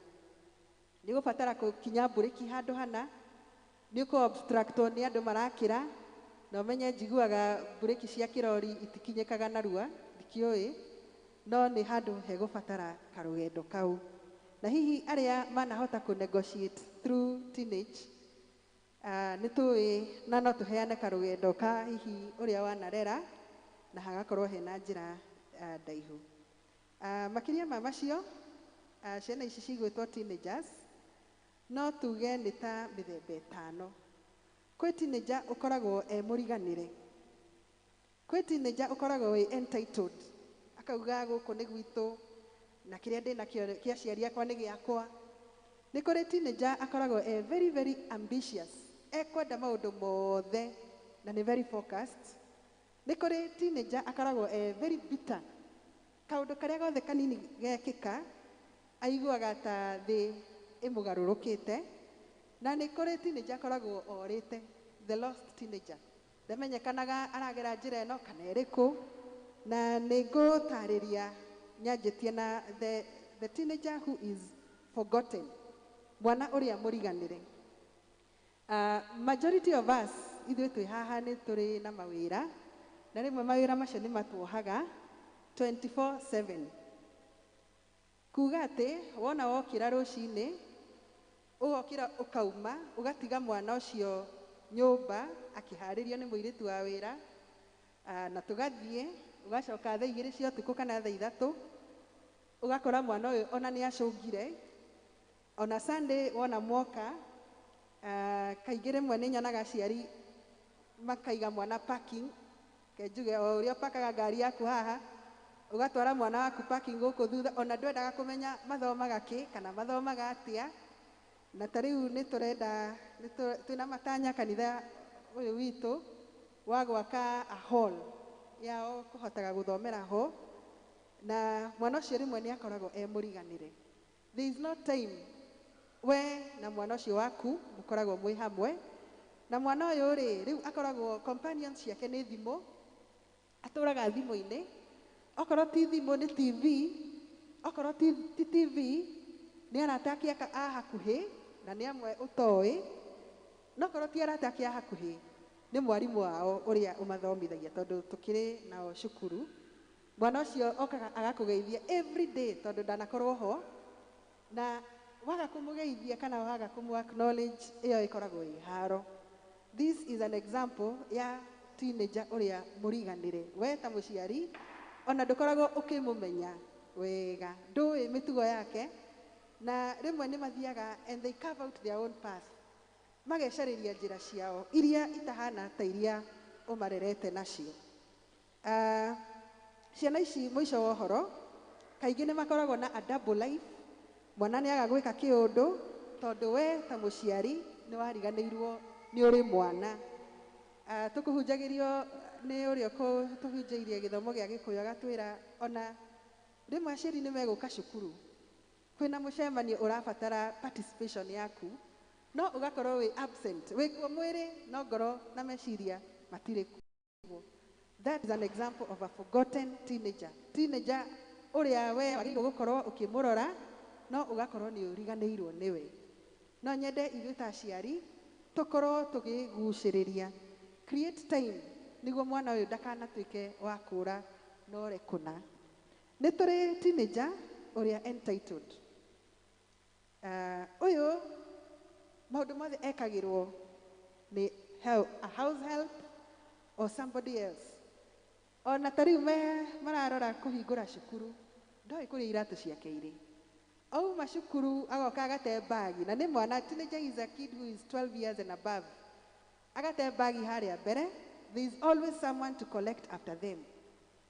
nĩ gũbatara gũkinya mburĩki handũ hana nĩ ũkũ-obstructwo nĩ andũ marakĩra na ũmenye njiguaga mburĩki cia kĩrori itikinyĩkaga narua ndikĩũĩ no nĩ handũ hegũbatara karũgendo kau na hihi arĩa manahota kũ-negotiate through teenage nĩ tũĩ na no tũheane karũgendo ka hihi ũrĩa wanarera na hagakorwo hena njĩra ndaihu makĩria ma macio ciana ici cigwĩtwo teenagers no tuge nĩ ta mĩthemba ĩtano kwĩ teenager ũkoragwo mũriganĩre kwĩ teenager ũkoragwo entitled akauga gũkũ nĩ gwitũ na kĩrĩa ndĩnakĩo kĩa aciari akwa nĩ gĩakwa nĩ kũrĩ teenager akoragwo very very ambitious ekwenda maũndũ mothe na nĩ very focused nĩ kũrĩ teenager akoragwo very bitter kaũndũ karĩa gothe kanini gekĩka aiguaga ta thĩ ĩmũgarũrũkĩte na nĩ kũrĩ teenager akoragwo orĩte the lost teenager ndamenyekanaga aragera njĩra ĩno kana ĩrĩkũ na nĩ ngũtarĩria nyanjĩtie na the teenager who is forgotten mwana ũrĩa mũriganĩre majority of us ithuĩ twĩ haha nĩ tũrĩ na mawĩra na rĩmwe mawĩra macio nĩ matuohaga 24/7 kuga atĩ wona wokĩra rũcinĩ ũgokĩra ũkauma ũgatiga mwana ũcio nyũmba akĩharĩrio nĩ mũirĩtu wa wĩra na tũgathiĩ ũgacoka thaa 2 cia ũtukũ kana thaa 3 ũgakora mwana ũyũ ona nĩ acũngire ona Sunday wona mwoka kaingĩ rĩmwe nĩ nyonaga aciari makaiga mwana parking kenjuge o ũrĩa ũpakaga ngari yaku haha ũgatwara mwana waku parking gũkũ thutha ona ndwendaga kũmenya mathomaga kĩ kana mathomaga atĩa na ta rĩu nĩ tũrenda twĩna matanya kanitha ũyũ witũ wa gwaka a hall yao kũhotaga gũthomera ho na mwana ũcio rĩmwe nĩ akoragwo mũriganĩre there is no time we na mwana ũcio waku mũkoragwo mwĩ hamwe na mwana ũyũ rĩu akoragwo companions ciake nĩ thimũ atũraga thimũ-inĩ okorwo ti thimũ nĩ TV okorwo ti TV nĩ arata ake a hakuhĩ na nĩ amwe ũtoĩ no okorwo ti arata ake a hakuhĩ nĩ mwarimũ wao ũrĩa ũmathomithagia tondũ tũkĩrĩ nao cukuru mwana ũcio okaga agakũgeithia every day tondũ ndanakorwo ho na waga kũmũgeithia kana waga kũmũ acknowledge ĩyo ĩkoragwo ĩ haro this is an example ya teenager ũrĩa mũriganĩre we ta mũciari ona ndũkoragwo ũkĩmũmenya wega ndũĩ mĩtugo yake na rĩmwe nĩ mathiaga and they carve out their own path magecarĩria njĩra ciao iria itahana ta iria ũmarerete nacio ciana ici mũico wa ũhoro kaingĩ nĩ makoragwo na a double life mwana nĩ aga gwĩka kĩũndũ tondũ we ta mũciari nĩ wariganĩirwo nĩ ũrĩ mwana. Tũkũhunjagĩrio nĩ ũrĩa tũhunjĩirie gĩthomo gĩa Gĩkũyũ agatwĩra ona rĩmwe aciari nĩ megũka cukuru kwĩna mũcemanio ũrabatara participation yaku, no ũgakorwo wĩ absent, wĩkuo mwĩrĩ no ngoro na meciria matirĩ kuo. That is an example of a forgotten teenager. Teenager ũrĩa we wagĩrĩirwo gũkorwo ũkĩmũrora no ũgakorwo nĩ ũriganĩirwo nĩwe. No nyende ithuĩ ta aciari tũkorwo tũgĩgucĩrĩria, create time nĩguo mwana ũyũ ndakanatuĩke wa kũra no rekũna. Nĩ tũrĩ teenager ũrĩa entitled. Ũyũ maũndũ mothe ekagĩrwo nĩ a house help or somebody else. Ona ta rĩu mararora kũhingũra cukuru, ndoĩ kũrĩa iratũ ciake irĩ. Auma cukuru agoka agate bagi, na nĩ mwana, teenager is a kid who is 12 years and above. Agate bagi harĩa mbere, there is always someone to collect after them.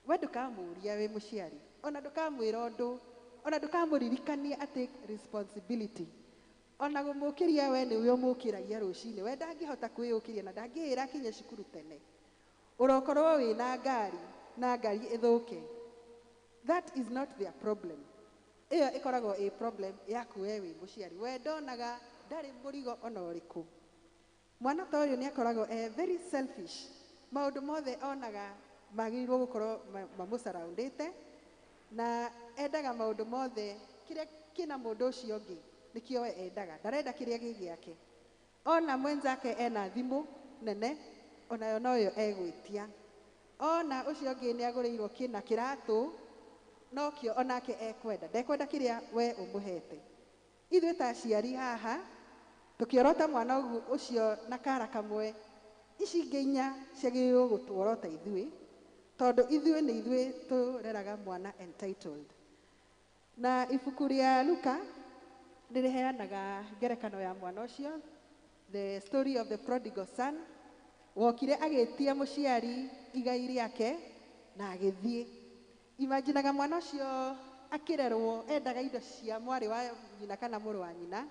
We ndũkamũria wĩ mũciari, ona ndũkamwĩra ũndũ, ona ndũkamũririkania atake responsibility. Ona gũmũkĩria we nĩwe ũmũkĩragia rũcinĩ, we ndangĩhota kwĩyũkĩria na ndangĩĩra kinye cukuru tene. Ũrokorwo wĩ na ngari na ngari ĩthũke. That is not their problem. Ĩyo ĩkoragwo ĩ problem yaku we wĩ mũciari. We ndonaga ndarĩ mũrigo ona ũrĩkũ. Mwana ta ũyũ nĩ akoragwo very selfish. Maũndũ mothe onaga magĩrĩirwo gũkorwo mamũsaraundĩte na endaga maũndũ mothe kĩrĩa kĩna mũndũ ũcio ũngĩ nĩkĩo we endaga, ndarenda kĩrĩa gĩ gĩake. Ona mwenzake ena thimũ nene onayo noyo egwĩtia. Ona ũcio ũngĩ nĩ agũrĩirwo kĩna kĩratũ nokĩo onake ekwenda, ndekwenda kĩrĩa we ũmũhete. Ithuĩ ta aciari haha tũkĩorota mwana ũcio na kara kamwe, ici ingĩ inya ciagĩrĩirwo gũtworota ithuĩ, tondũ ithuĩ nĩ ithuĩ tũreraga mwana entitled. Na ibuku rĩa Luka nĩrĩheanaga ngerekano ya mwana ũcio, the story of the prodigal son. Wokire agĩtia mũciari igai rĩake na agĩthiĩ. Imaginaga mwana ũcio akĩrerwo endaga indo cia mwarĩ wa nyina kana mũrũ wa nyina,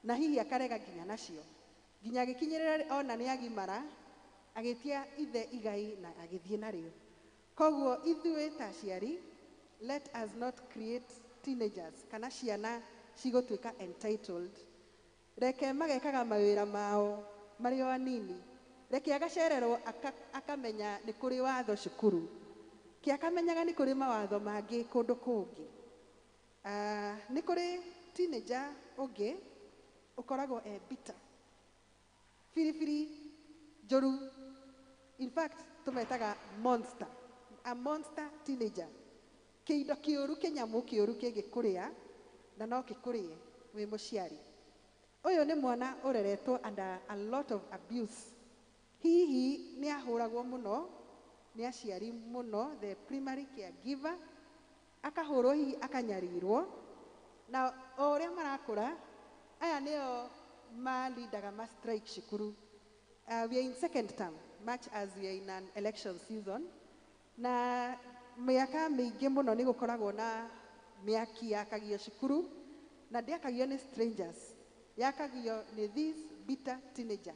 na hihi akarega nginya nacio. Nginya agĩkinyĩrĩra ona nĩ agimara, agĩtia ithe igai na agĩthiĩ narĩo. Koguo ithuĩ ta aciari, let us not create teenagers kana ciana cigũtuĩka entitled. Reke magekaga mawĩra mao marĩ o anini. Reke agacererwo akamenya nĩ kũrĩ watho cukuru. Ke akamenyaga nĩ kũrĩ mawatho mangĩ kũndũ kũngĩ. Nĩ kũrĩ teenager ũngĩ ũkoragwo bitter. Firifiri njũru. In fact, tũmetaga monster. A monster teenager. Kĩindo kĩũru, kĩnyamũ kĩũru kĩngĩkũrĩa na no gĩkũrĩe wĩ mũciari. Ũyũ nĩ mwana ũreretwo under a lot of abuse. Hihi nĩ ahũragwo mũno nĩ aciari mũno, the primary caregiver, akahũrwo hihi akanyarirwo, na o ũrĩa marakũra aya nĩo malindaga strike cukuru. We are in second term, much as we are in an election season, na mĩaka mĩingĩ mũno nĩ gũkoragwo na mĩaki yakagio cukuru, na ndĩakagio nĩ strangers, yakagio nĩ this bitter teenager,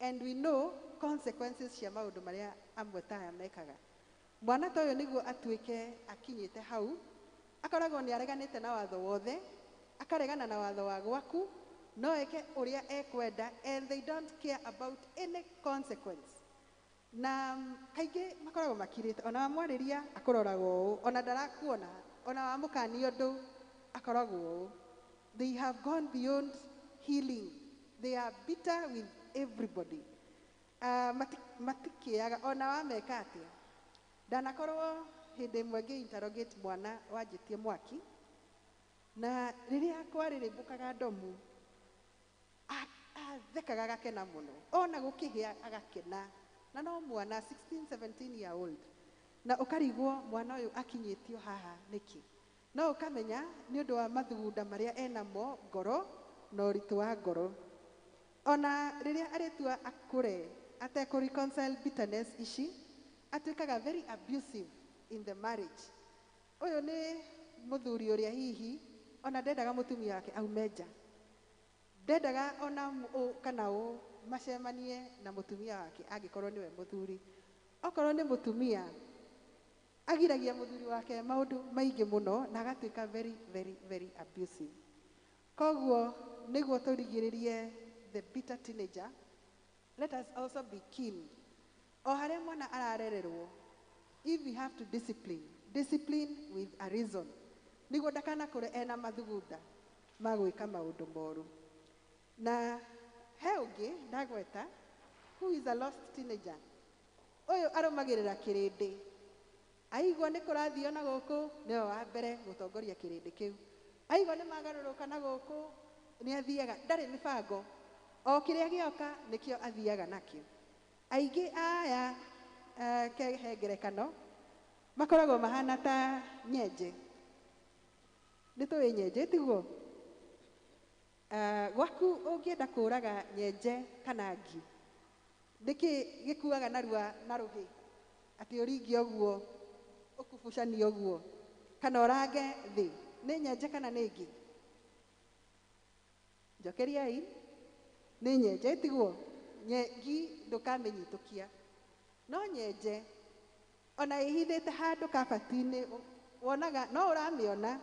and we know consequences cia maũndũ marĩa amwe ta aya mekaga. Mwana ta ũyũ nĩguo atuĩke akinyĩte hau, akoragwo nĩ areganĩte na watho wothe, akaregana na watho wa gwaku, no eke ũrĩa ekwenda, and they don't care about any consequence. Na kaingĩ makoragwo makirĩte, ona wamwarĩria akororagwo ũũ, ona ndarakuona, ona wamũkania ũndũ akoragwo ũũ. They have gone beyond healing. They are bitter with everybody. Matikĩaga ona wameka atĩa. Ndanakorwo hĩndĩ ĩmwe ngĩ-interrogate mwana wanjĩtie mwaki, na rĩrĩa kwarĩrĩmbũkaga ndomu athekaga agakena mũno, ona gũkĩhĩa agakena, na no mwana 16-17 year old, na ũkarigwo mwana ũyũ akinyĩtio haha nĩkĩ. No ũkamenya nĩ ũndũ wa mathugunda marĩa enamo ngoro na ũritũ wa ngoro. Ona rĩrĩa arĩtua akũre atekũ-reconcile bitterness ici, atuĩkaga very abusive in the marriage. Ũyũ nĩ mũthuri ũrĩa hihi ona ndendaga mũtumia wake aume nja. Ndendaga ona ũũ kana ũũ, macemanie na mutumia wake angikorwo niwe muthuri. Okorwo ni mutumia agiragia muthuri wake maundu maingi muno na agatuika very very very abusive. Koguo niguo turigiririe the bitter teenager, let us also be keen. O haria mwana ararererwo, if we have to discipline with a reason, niguo ndakana kure ena mathugunda magwika maundu moru. Na he ungi ndagweta who is a lost teenager, uyu arumagirira kirindi, aigua ni kurathio na guku niwe wa mbere gutongoria kirindi kiu, aigua ni magaruruka na guku ni athiaga ndari mibango, o kiria gioka nikio athiaga nakio. Aingi aya kehengerekano makoragwo mahana ta nyenje. Nituwe nyenje tiguo? Gwaku ungienda kuraga nyenje kana ngi, niki gikuaga narua na ruhi ati uringi oguo ukubucani oguo kana orange thi? Ni nyenje kana ni ngi? Njokeriai, ni nyenje tiguo? Ngi ndukamenyitukia, no nyenje ona ihithite handu kabati-ini wonaga no uramiona,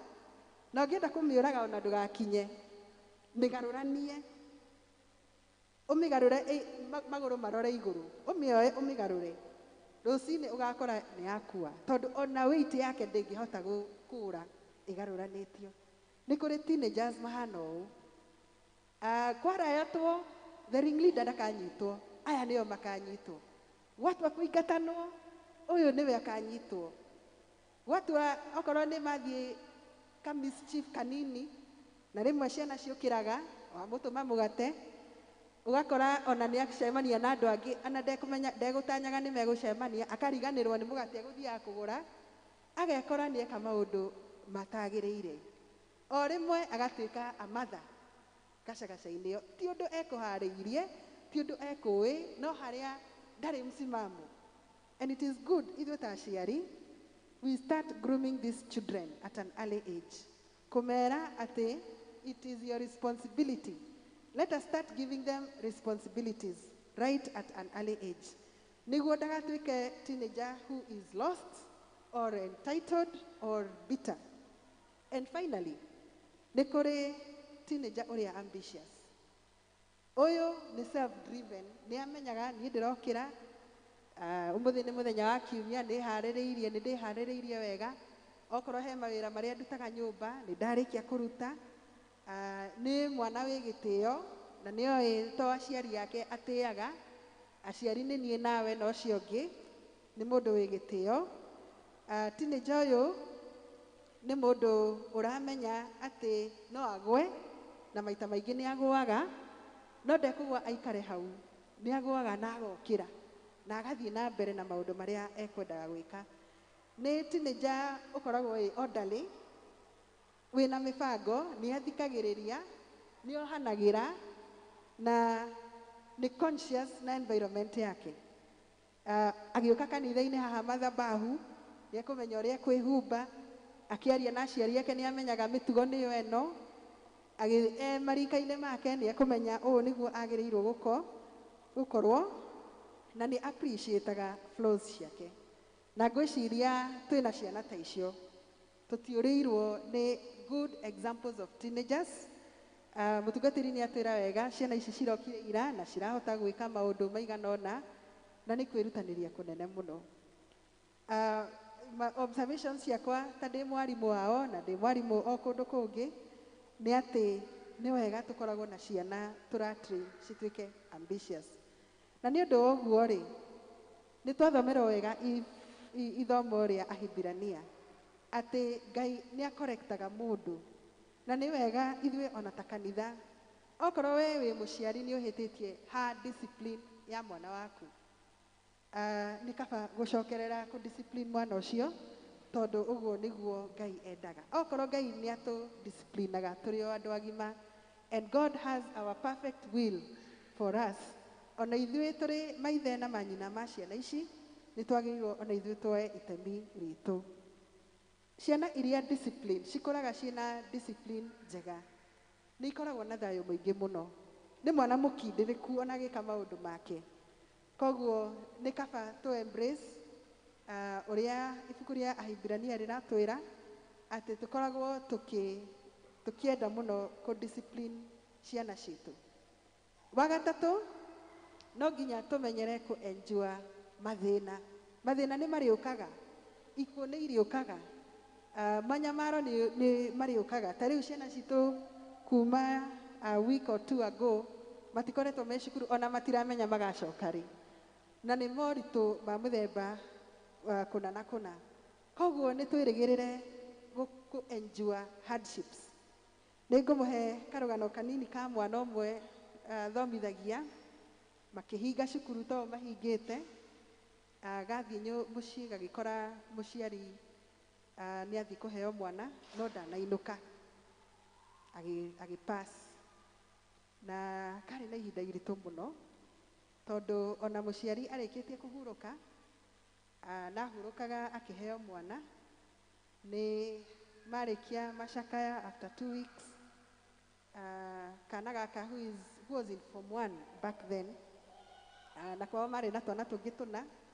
na ungienda kumiuraga ona ndugakinye, migaruranie, umigarure maguru marore iguru, umioe umigarure, rucini ugakora ni yakua, tondu ona weight yake ndingihota gukura igaruranitio. Ni kuri teenagers mahana uu, kwarayatwo the ringleader ndakanyitwo, aya nio makanyitwo, watu wa kuingatanwo uyu niwe akanyitwo, watu okorwo ni mathie ka mischief kanini na rimwe ciana ciukiraga wamutuma mugate, ugakora ona ni acemania na andu angi ana ndekumenya ndegutanyaga ni megucemania, akariganirwo ni mugate eguthia kugura, agekora ni eka maundu matagiriire, o rimwe agatuika amatha gacagaca-ini yo, ti undu ekuhariirie, ti undu ekui, no haria ndari msimamo. And it is good ithuĩ ta aciari we start grooming these children at an early age, kumera ati it is your responsibility. Let us start giving them responsibilities right at an early age, niguo ndagatuike teenager who is lost or entitled or bitter. And finally, ni kuri teenager uria ambitious. Uyu ni self-driven, ni amenyaga ni ndirokira umuthi ni muthenya wa kiumia, ni haririirie, ni ndihaririirie wega, okorwo he mawira maria ndutaga nyumba ni ndarikia kuruta, ni mwana wi gitio na ni oi to aciari yake atiaga, aciari ni nie nawe no cio ngi, ni mundu wi gitio. Teenager uyu ni mundu uramenya ati no agwe na maita maingi ni agwaga, no ndekugwa aikare hau, ni agwaga na agokira na agathie na mbere na maundu maria ekwendaga gwika. Ni teenager ukoragwo wi orderly, wina mibango, ni athikagiriria, ni ohanagira na ni conscious na environment yake. Agiuka kanitha-ini haha mathabahu ni akumenya uria kwihumba, akiaria na aciari yake ni amenyaga mitugo niyo eno, marika-ini make ni akumenya uu niguo agirirwo gukorwo, na ni appreciataga flaws ciake. Na ngwiciria twina ciana ta icio, tutiurirwo ni good examples of teenagers. Mutungatiri ni atwira wega ciana ici cirokire ira na cirahota gwika maundu maigana ona, na ni kwirutaniria kunene muno. Observations ciakwa ta ndi mwarimu wao na ndi mwarimu o kundu kungi ni ati ni wega tukoragwo na ciana turatrain cituike ambitious. Na ni undu woguo ri ni twathomerwo wega ithomo ria Ahibirania ati Ngai ni akorektaga mundu, na ni wega ithuĩ ona ta kanitha, okorwo we wi muciari ni uhititie ha discipline ya mwana waku, ni kaba gucokerera ku discipline mwana ucio, tondu uguo niguo Ngai endaga. Okorwo Ngai ni atu disciplinaga turi o andu agima, and God has our perfect will for us, ona ithuĩ turi maithe na manyina ma ciana ici ni twagĩrĩirwo ona ithuĩ tuoe itemi ritu. Ciana iria discipline cikũraga ciina discipline njega ni ikoragwo na thayo mũingĩ muno, nĩ mwana mũkindĩrĩku ona agĩka maũndũ make. Koguo nĩ kaba to embrace ũrĩa ibuku rĩa Ahibirania rĩratwĩra atĩ tũkoragwo tũkĩenda mũno kũ-discipline ciana citũ. Wa gatatũ, no nginya tũmenyere kũ-endure mathĩna. Mathĩna nĩ marĩũkaga, ikuũ nĩ irĩũkaga, manyamaro nĩ marĩũkaga. Ta rĩu ciana citũ kuma a week or two ago matikoretwo me cukuru ona matiramenya magacoka rĩ, na nĩ moritũ ma mũthemba kũna na kũna. Koguo nĩ twĩrĩgĩrĩre kũ-endure hardships. Nĩ ngũmũhe karũgano kanini ka mwana ũmwe thomithagia makĩhinga cukuru to mahingĩte, gathiĩ mũciĩ gagĩkora mũciari nĩ athiĩ kũheo mwana no ndanainũka agĩpass, na karĩ na ihinda iritũ mũno tondũ ona mũciari arĩkĩtie kũhurũka nahurũkaga akĩheo mwana, nĩ marĩkia macakaya after 2 weeks. Kana gaka who was in form 1 back then, na kwao marĩ na twana tũngĩ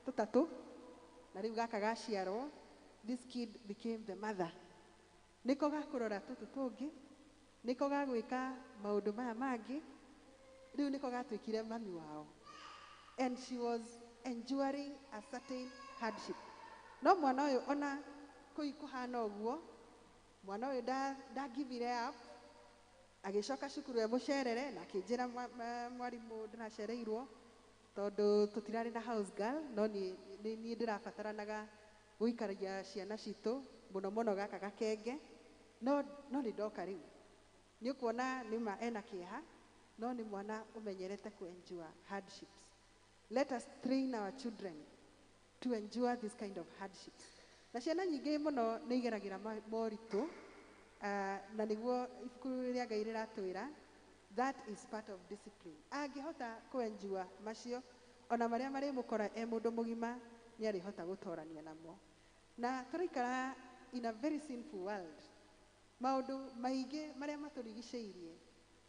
tũtatũ, na rĩu gaka gaciarwo, this kid became the mother. Nĩko gakũrora tũtũ tũngĩ, nĩko gagwĩka maũndũ maya mangĩ, rĩu nĩko gatuĩkire mami wao. And she was enduring a certain hardship. No mwana ũyũ ona kũhana ũguo, mwana ũyũ ndagivire up, agĩcoka cukuru mũcerere na akĩnjĩra mwarimũ ndĩracereirwo tondũ tũtirarĩ na house girl, no niĩ ndĩrabataranaga gũikaria ciana citũ mũno mũno gaka gakenge, no nĩ ndoka rĩu. Nĩ ũkuona nĩma ena kĩeha, no nĩ mwana ũmenyerete kũ-endure hardships. Let us train our children to endure this kind of hardships. Na ciana nyingĩ mũno nĩ igeragĩra moritũ, na nĩguo ibuku rĩa Ngai rĩratwĩra that is part of discipline. Angĩhota kũ-endure macio, ona marĩa marĩmũkora mũndũ mũgima nĩ arĩhota gũtorania namo. Na tũraikara in a very sinful world. Maũndũ maingĩ marĩa matũrigicĩirie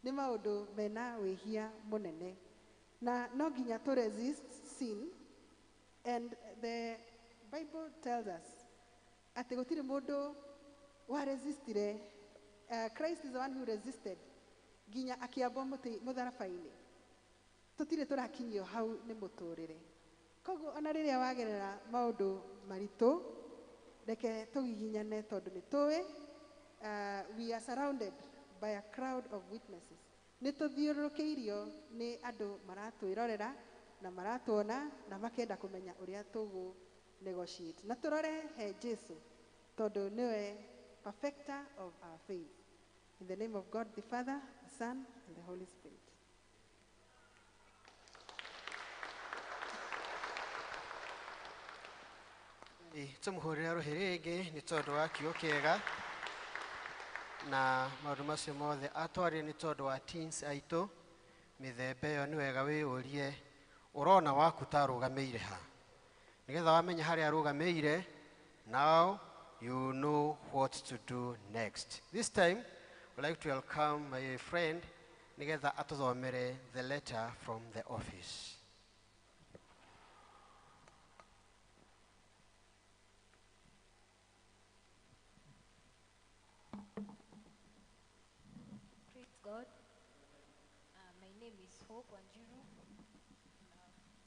nĩ maũndũ mena wĩhia mũnene, na no nginya to resist sin, and the Bible tells us atĩ gũtirĩ mũndũ wa resistire. Christ is the one who resisted nginya akĩambwo mũtharaba-inĩ. Tũtirĩ tũrakinyio hau nĩ mũtũrĩre. Koguo ona rĩrĩa wagerera maũndũ maritũ, reke tũgiginyane tondũ nĩ tũĩ we are surrounded by a crowd of witnesses. Nĩ tũthiũrũrũkĩirio nĩ andũ maratwĩrorera na maratuona na makenda kũmenya ũrĩa tũgũ negotiate. Na tũrore he Jesu tondũ nĩwe perfecter of our faith. In the name of God the Father, the Son, and the Holy Spirit. Tũmũhũrĩre rũhĩ rĩngĩ nĩ tondũ wa kiugo kĩega na maũndũ macio mothe atwarire nĩ tondũ wa teens aitũ. Mĩthemba ĩyo nĩ wega wĩyũrie ũrona waku ta arũgamĩire ha, nĩgetha wamenya harĩa arũgamĩire, now you know what to do next. This time I'd like to welcome my friend nĩgetha atũthomere the letter from the office. Praise God. My name is Hope Wanjiru.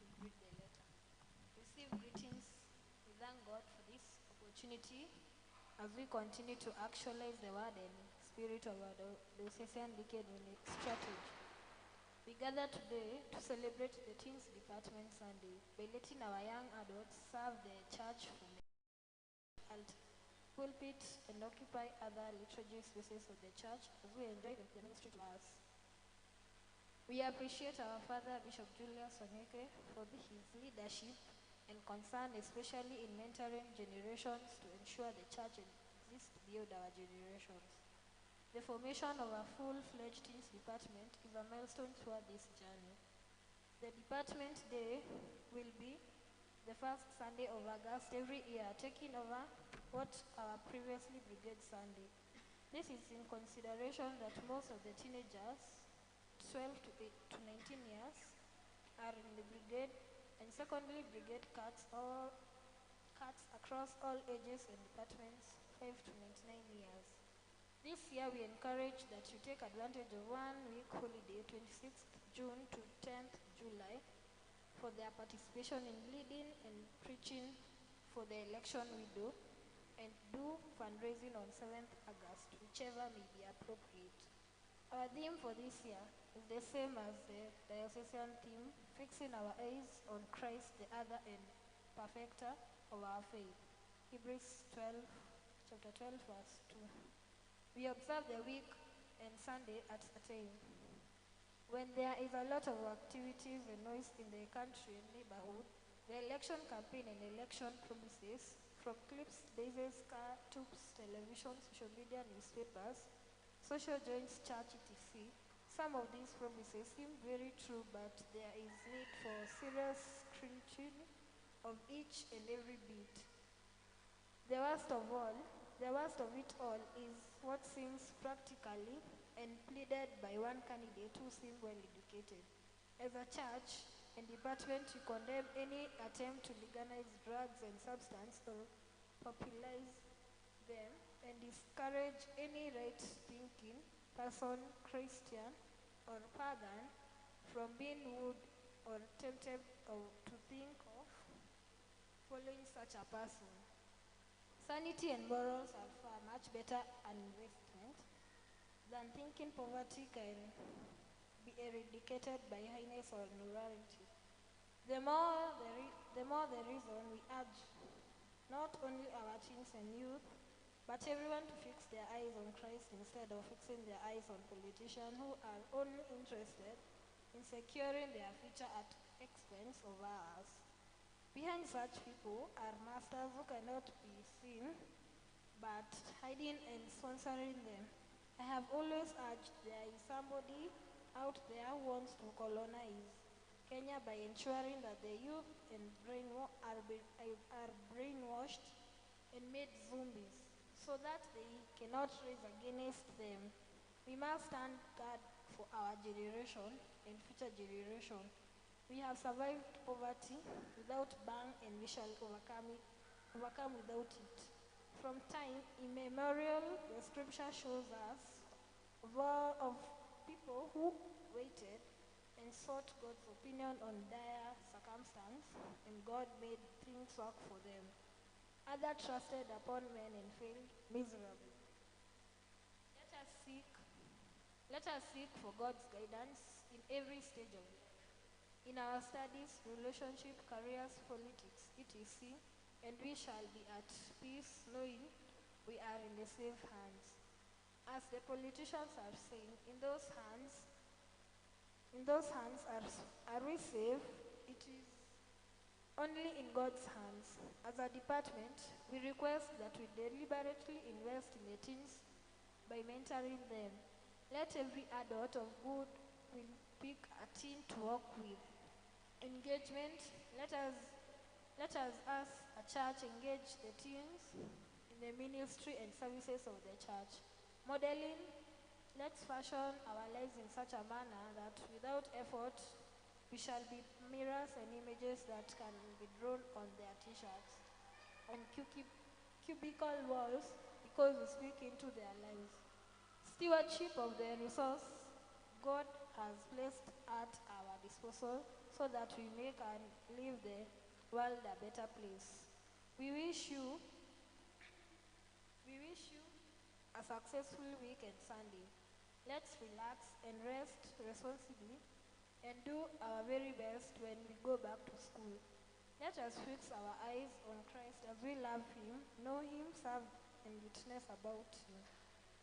We'll read the letter. Receive greetings. We thank God for this opportunity as we continue to actualize the word and spirit of our diocesan decade strategy. We gather today to celebrate the Teens Department Sunday by letting our young adults serve the church from the altar, pulpit, and occupy other liturgic spaces of the church as we enjoy the ministry to us. We appreciate our Father, Bishop Julius Onyeke, for his leadership and concern, especially in mentoring generations to ensure the church exists beyond our generations. The formation of a full-fledged teens department is a milestone toward this journey. The department day will be the first Sunday of August every year, taking over what our previously Brigade Sunday. This is in consideration that most of the teenagers 12 to 19 years are in the brigade, and secondly, brigade cadets across all ages and departments, 5 to 99 years. This year, we encourage that you take advantage of 1 week holiday, 26th June to 10th July, for their participation in leading and preaching for the election we do, and do fundraising on 7th August, whichever may be appropriate. Our theme for this year is the same as the diocesan theme, fixing our eyes on Christ, the author and perfecter of our faith. Hebrews 12, chapter 12, verse 2. We observe the week and Sunday at a time. When there is a lot of activities and noise in the country and neighborhood, the election campaign and election promises, from clips, daisies, car, tubes, television, social media, newspapers, social joints, church, etc. Some of these promises seem very true, but there is need for serious scrutiny of each and every bit. The worst of it all is what seems practically and pleaded by one candidate who seemed well educated. As a church and department, you condemn any attempt to legalize drugs and substance or popularize them, and discourage any right-thinking person, Christian or pagan, from being wooed or tempted to think of following such a person. Sanity and morals are far much better an investment than thinking poverty can be eradicated by highness or morality. The more the reason we urge not only our teens and youth, but everyone to fix their eyes on Christ instead of fixing their eyes on politicians who are only interested in securing their future at expense of ours. Behind such people are masters who cannot be seen, but hiding and sponsoring them. I have always urged there is somebody out there who wants to colonize Kenya by ensuring that the youth and are brainwashed and made zombies, so that they cannot raise against them. We must stand guard for our generation and future generation. We have survived poverty without bang, and we shall overcome without it. From time immemorial, the scripture shows us of people who waited and sought God's opinion on dire circumstance, and God made things work for them. Others trusted upon men and failed miserably. Let us seek for God's guidance in every stage of life. In our studies, relationship, careers, politics, etc., and we shall be at peace knowing we are in the safe hands. As the politicians are saying, in those hands are we safe? It is only in God's hands. As a department, we request that we deliberately invest in the teens by mentoring them. Let every adult of good will pick a teen to work with. Engagement, let us as a church engage the teens in the ministry and services of the church. Modeling, let's fashion our lives in such a manner that without effort, we shall be mirrors and images that can be drawn on their t-shirts and cubicle walls, because we speak into their lives. Stewardship of the resource God has placed at our disposal, so that we make and leave the world a better place. We wish you a successful week and Sunday. Let's relax and rest responsibly and do our very best when we go back to school. Let us fix our eyes on Christ as we love Him, know Him, serve and witness about Him.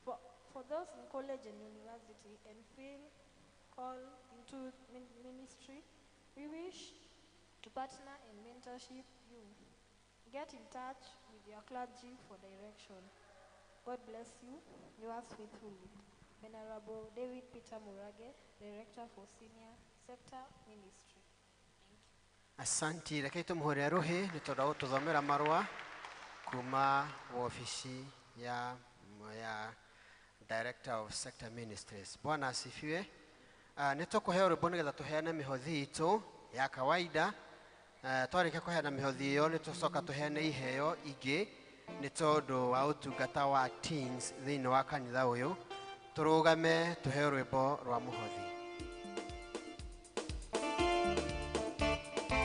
For those in college and university and feel called into ministry, we wish to partner in mentorship you. Get in touch with your clergy for direction. God bless you. Yours faithfully, Venerable David Peter Murage, Director for Senior Sector Ministry. Asanti, rekei tumuhore ruhi nitondũ gũtũthomera marũa kuma ofisi ya Director of Sector Ministries. Bwana asifiwe. nĩ tũkũheo rwĩmbo nĩgetha tũheane mĩhothi itũ ya kawaida. Twarĩkia kũheana mĩhothi ĩyo nĩ tũcoka tũheane iheo ingĩ nĩ tondũ wa ũtungata wa teens thĩinĩ wa kanitha ũyũ. Tũrũgame tũheo rwĩmbo rwa mũhothi.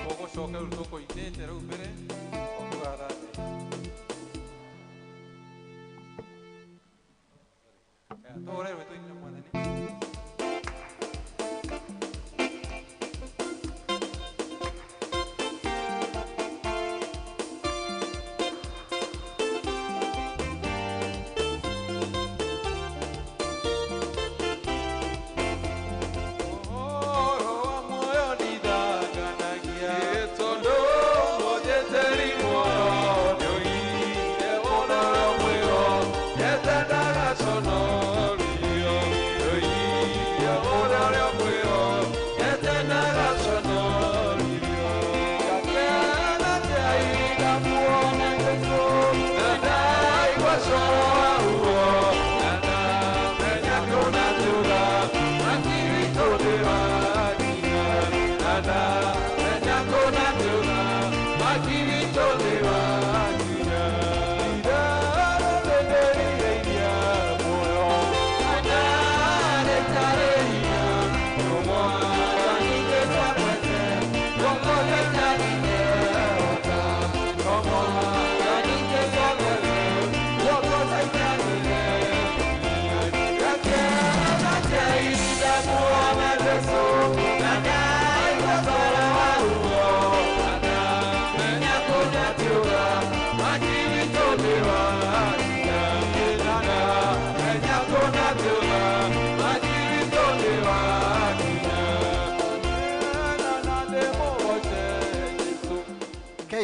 Tũgũcoka rĩu tũkũinĩte rĩu mbere tũgatha tũhũre rwĩmbo inĩ mwathani.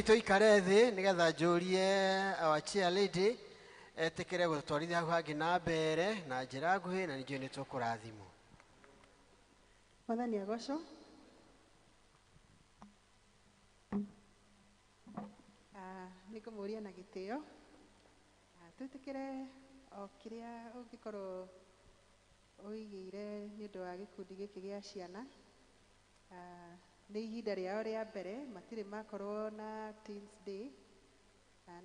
Tũikare thĩ nĩgetha njũrie our chair lady etĩkĩre gũtwarithia hau hangĩ na mbere na njĩra nguhĩ na ningĩ nĩ tũkũrathimwo. Mwathani agocwo. Nĩngũmũria na gĩtĩo. Twĩtĩkĩre o kĩrĩa ũngĩkorwo ũigĩire nĩ ũndũ wa gĩkundi gĩkĩ gĩa ciana. Nĩ ihinda rĩao rĩa mbere matirĩ makorwo na Teens Day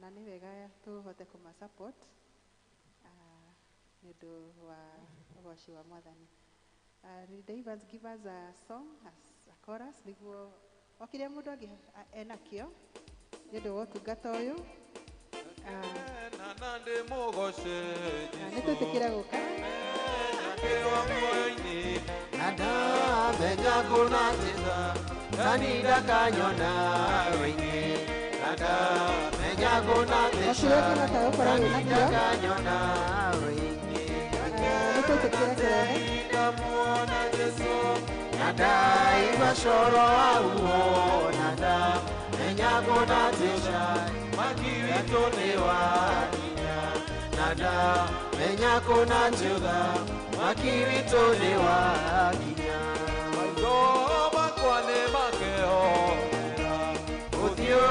na nĩ wega tũhote kũmasupport nĩ ũndũ wa ũgoci wa Mwathani. Evans give us a song as a chorus nĩguo o kĩrĩa mũndũ angĩ enakĩo nĩ ũndũ wa ũtungata ũyũ. Nĩ twĩtĩkĩre gũka. Nada kuna teza kanida kanyona ringi. Nada kuna teza kanida kanyona ringi. Kamuona Yesu nada ibashoro auo nada kuna teza makirito newa nada kuna teza makirito newa Maitoba kwane makeo Uthio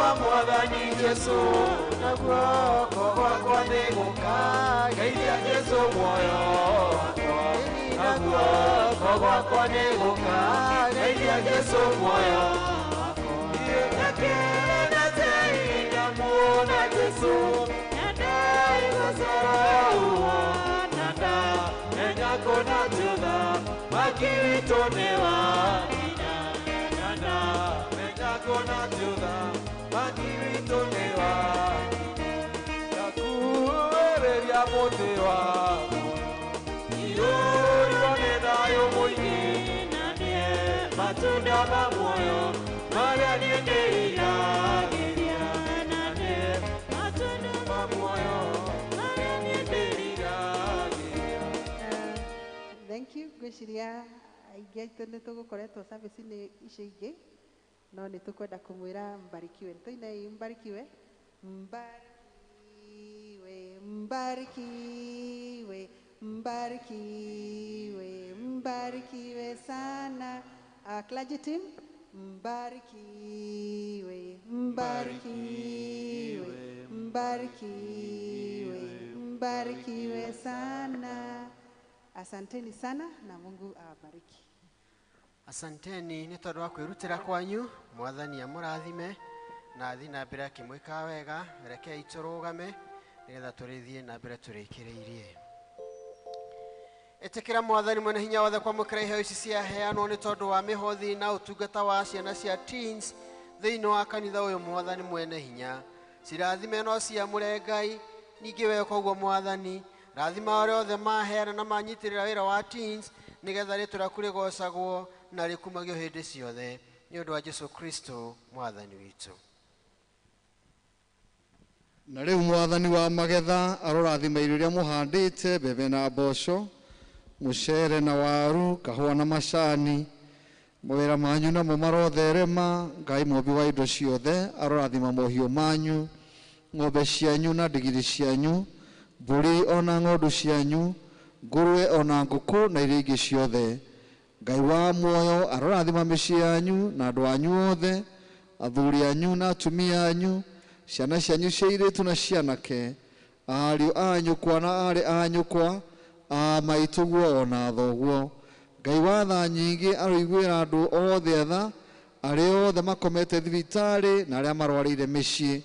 wa Mwathani Yesu na guoko gwakwa nĩ gũka geithia Yesu muoyo wakwa na guoko gwakwa nĩ gũka geithia Yesu muoyo wakwa nake ndamuona Yesu ndaigosorauo nanda enyakona tutha makiritonewa nanda enyakona tutha makiritonewa ndakuereria mũtĩ wako irũrio nĩ thayũ mũingĩ na niĩ matunda ma muoyo marĩa niĩ ndĩriragĩria na niĩ matunda ma muoyo marĩa niĩ ndĩriragĩria. Thank you. Gwĩciria aingĩ aitũ nĩ tũgũkoretwo service-inĩ icio ingĩ no nĩ tũkwenda kũmwĩra mbarikiwe. Tũinei mbarikiwe. Mbarikiwe, mbarikiwe, mbarikiwe, mbarikiwe sana. Clergy team, mbarikiwe, mbarikiwe, mbarikiwe, mbarikiwe sana. Asanteni sana na Mungu awabariki. Asanteni nĩ tondũ wa kwĩrutĩra kwanyu. Mwathani amũrathime na athiĩ na mbere akĩmwĩka wega. Rekei tũrũgame nĩgetha tũrĩthiĩ na mbere tũrĩkĩrĩirie. Ĩtĩkĩra Mwathani mwene hinya wothe kwamũkĩra iheo ici ciaheanwo nĩ tondũ wa mĩhothi na ũtungata wa ciana cia teens thĩinĩ wa kanitha ũyũ. Mwathani mwene hinya cirathime no ciamũre Ngai. Ningĩ we koguo Mwathani rathima arĩa othe maheana na manyitĩrĩra wĩra wa teens nĩgetha rĩtwa rĩaku rĩgocagwo na rĩkumagio hĩndĩ ciothe nĩ ũndũ wa Jesũ Kristo Mwathani witũ. Na rĩu Mwathani wa magetha arorathima irio iria mũhandĩte, mbembe na mboco, mũcere na waru, kahũa na macani, mawĩra manyu namo marotherema. Ngai mũmbi wa indo ciothe arorathima mahiũ manyu, ng'ombe cianyu na ndigiri cianyu, mbũri ona ng'ondu cianyu, ngũrwe ona ngũkũ na iria ingĩ ciothe. Ngai wa muoyo arorathima mĩciĩ yanyu na andũ anyu othe, athuri anyu na atumia anyu, ciana cianyu cia airĩtu na cianake, ariũ a nyũkwa na aarĩ a nyũkwa, a maitũguo ona thoguo. Ngai wa tha nyingĩ aroiguĩra andũ othe tha, arĩa othe makomete thibitarĩ na arĩa marwarĩire mĩciĩ,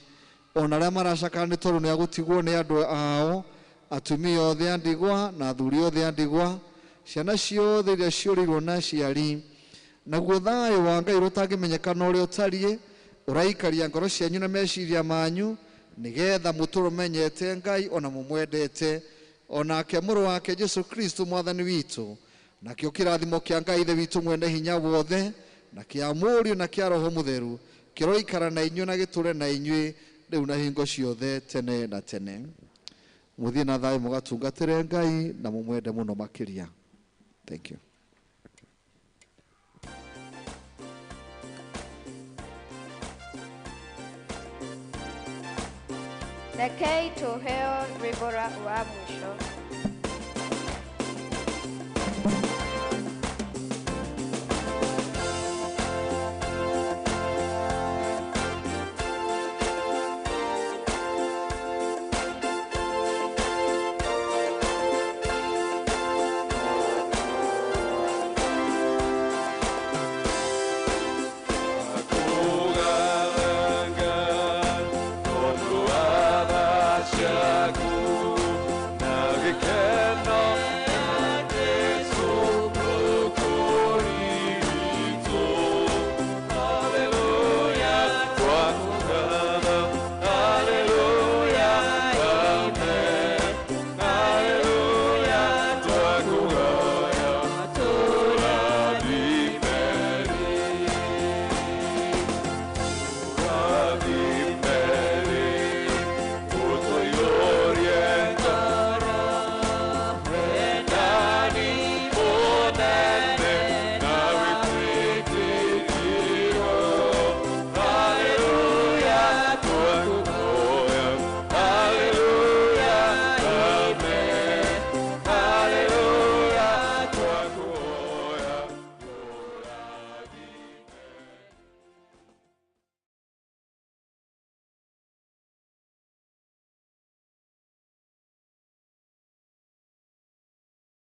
ona arĩa maracakana nĩ tondũ nĩ agũtigwo nĩ andũ ao, atumia othe a ndigwa na athuri othe a ndigwa, ciana ciothe iria ciũrĩirwo na aciari. Naguo thayũ wa Ngai rũtangĩmenyekana ũrĩa ũtariĩ ũraikaria ngoro cianyu na meciria manyu, nĩgetha mũtũũre menyete Ngai ona mũmwendete, onake mũrũ wake Jesũ Kristo Mwathani witũ, nakĩo kĩrathimo kĩa Ngai Ithe witũ mwene hinya wothe, na kĩa Mũriũ na kĩa Roho Mũtheru kĩroikara na inyuĩ na gĩtũũre na inyuĩ rĩu na hingo ciothe tene na tene. Mũthiĩ na thayũ mũgatungatĩre Ngai na mũmwende mũno makĩria. Thank you. Rekei tuheo rwĩmbo rwa mwisho.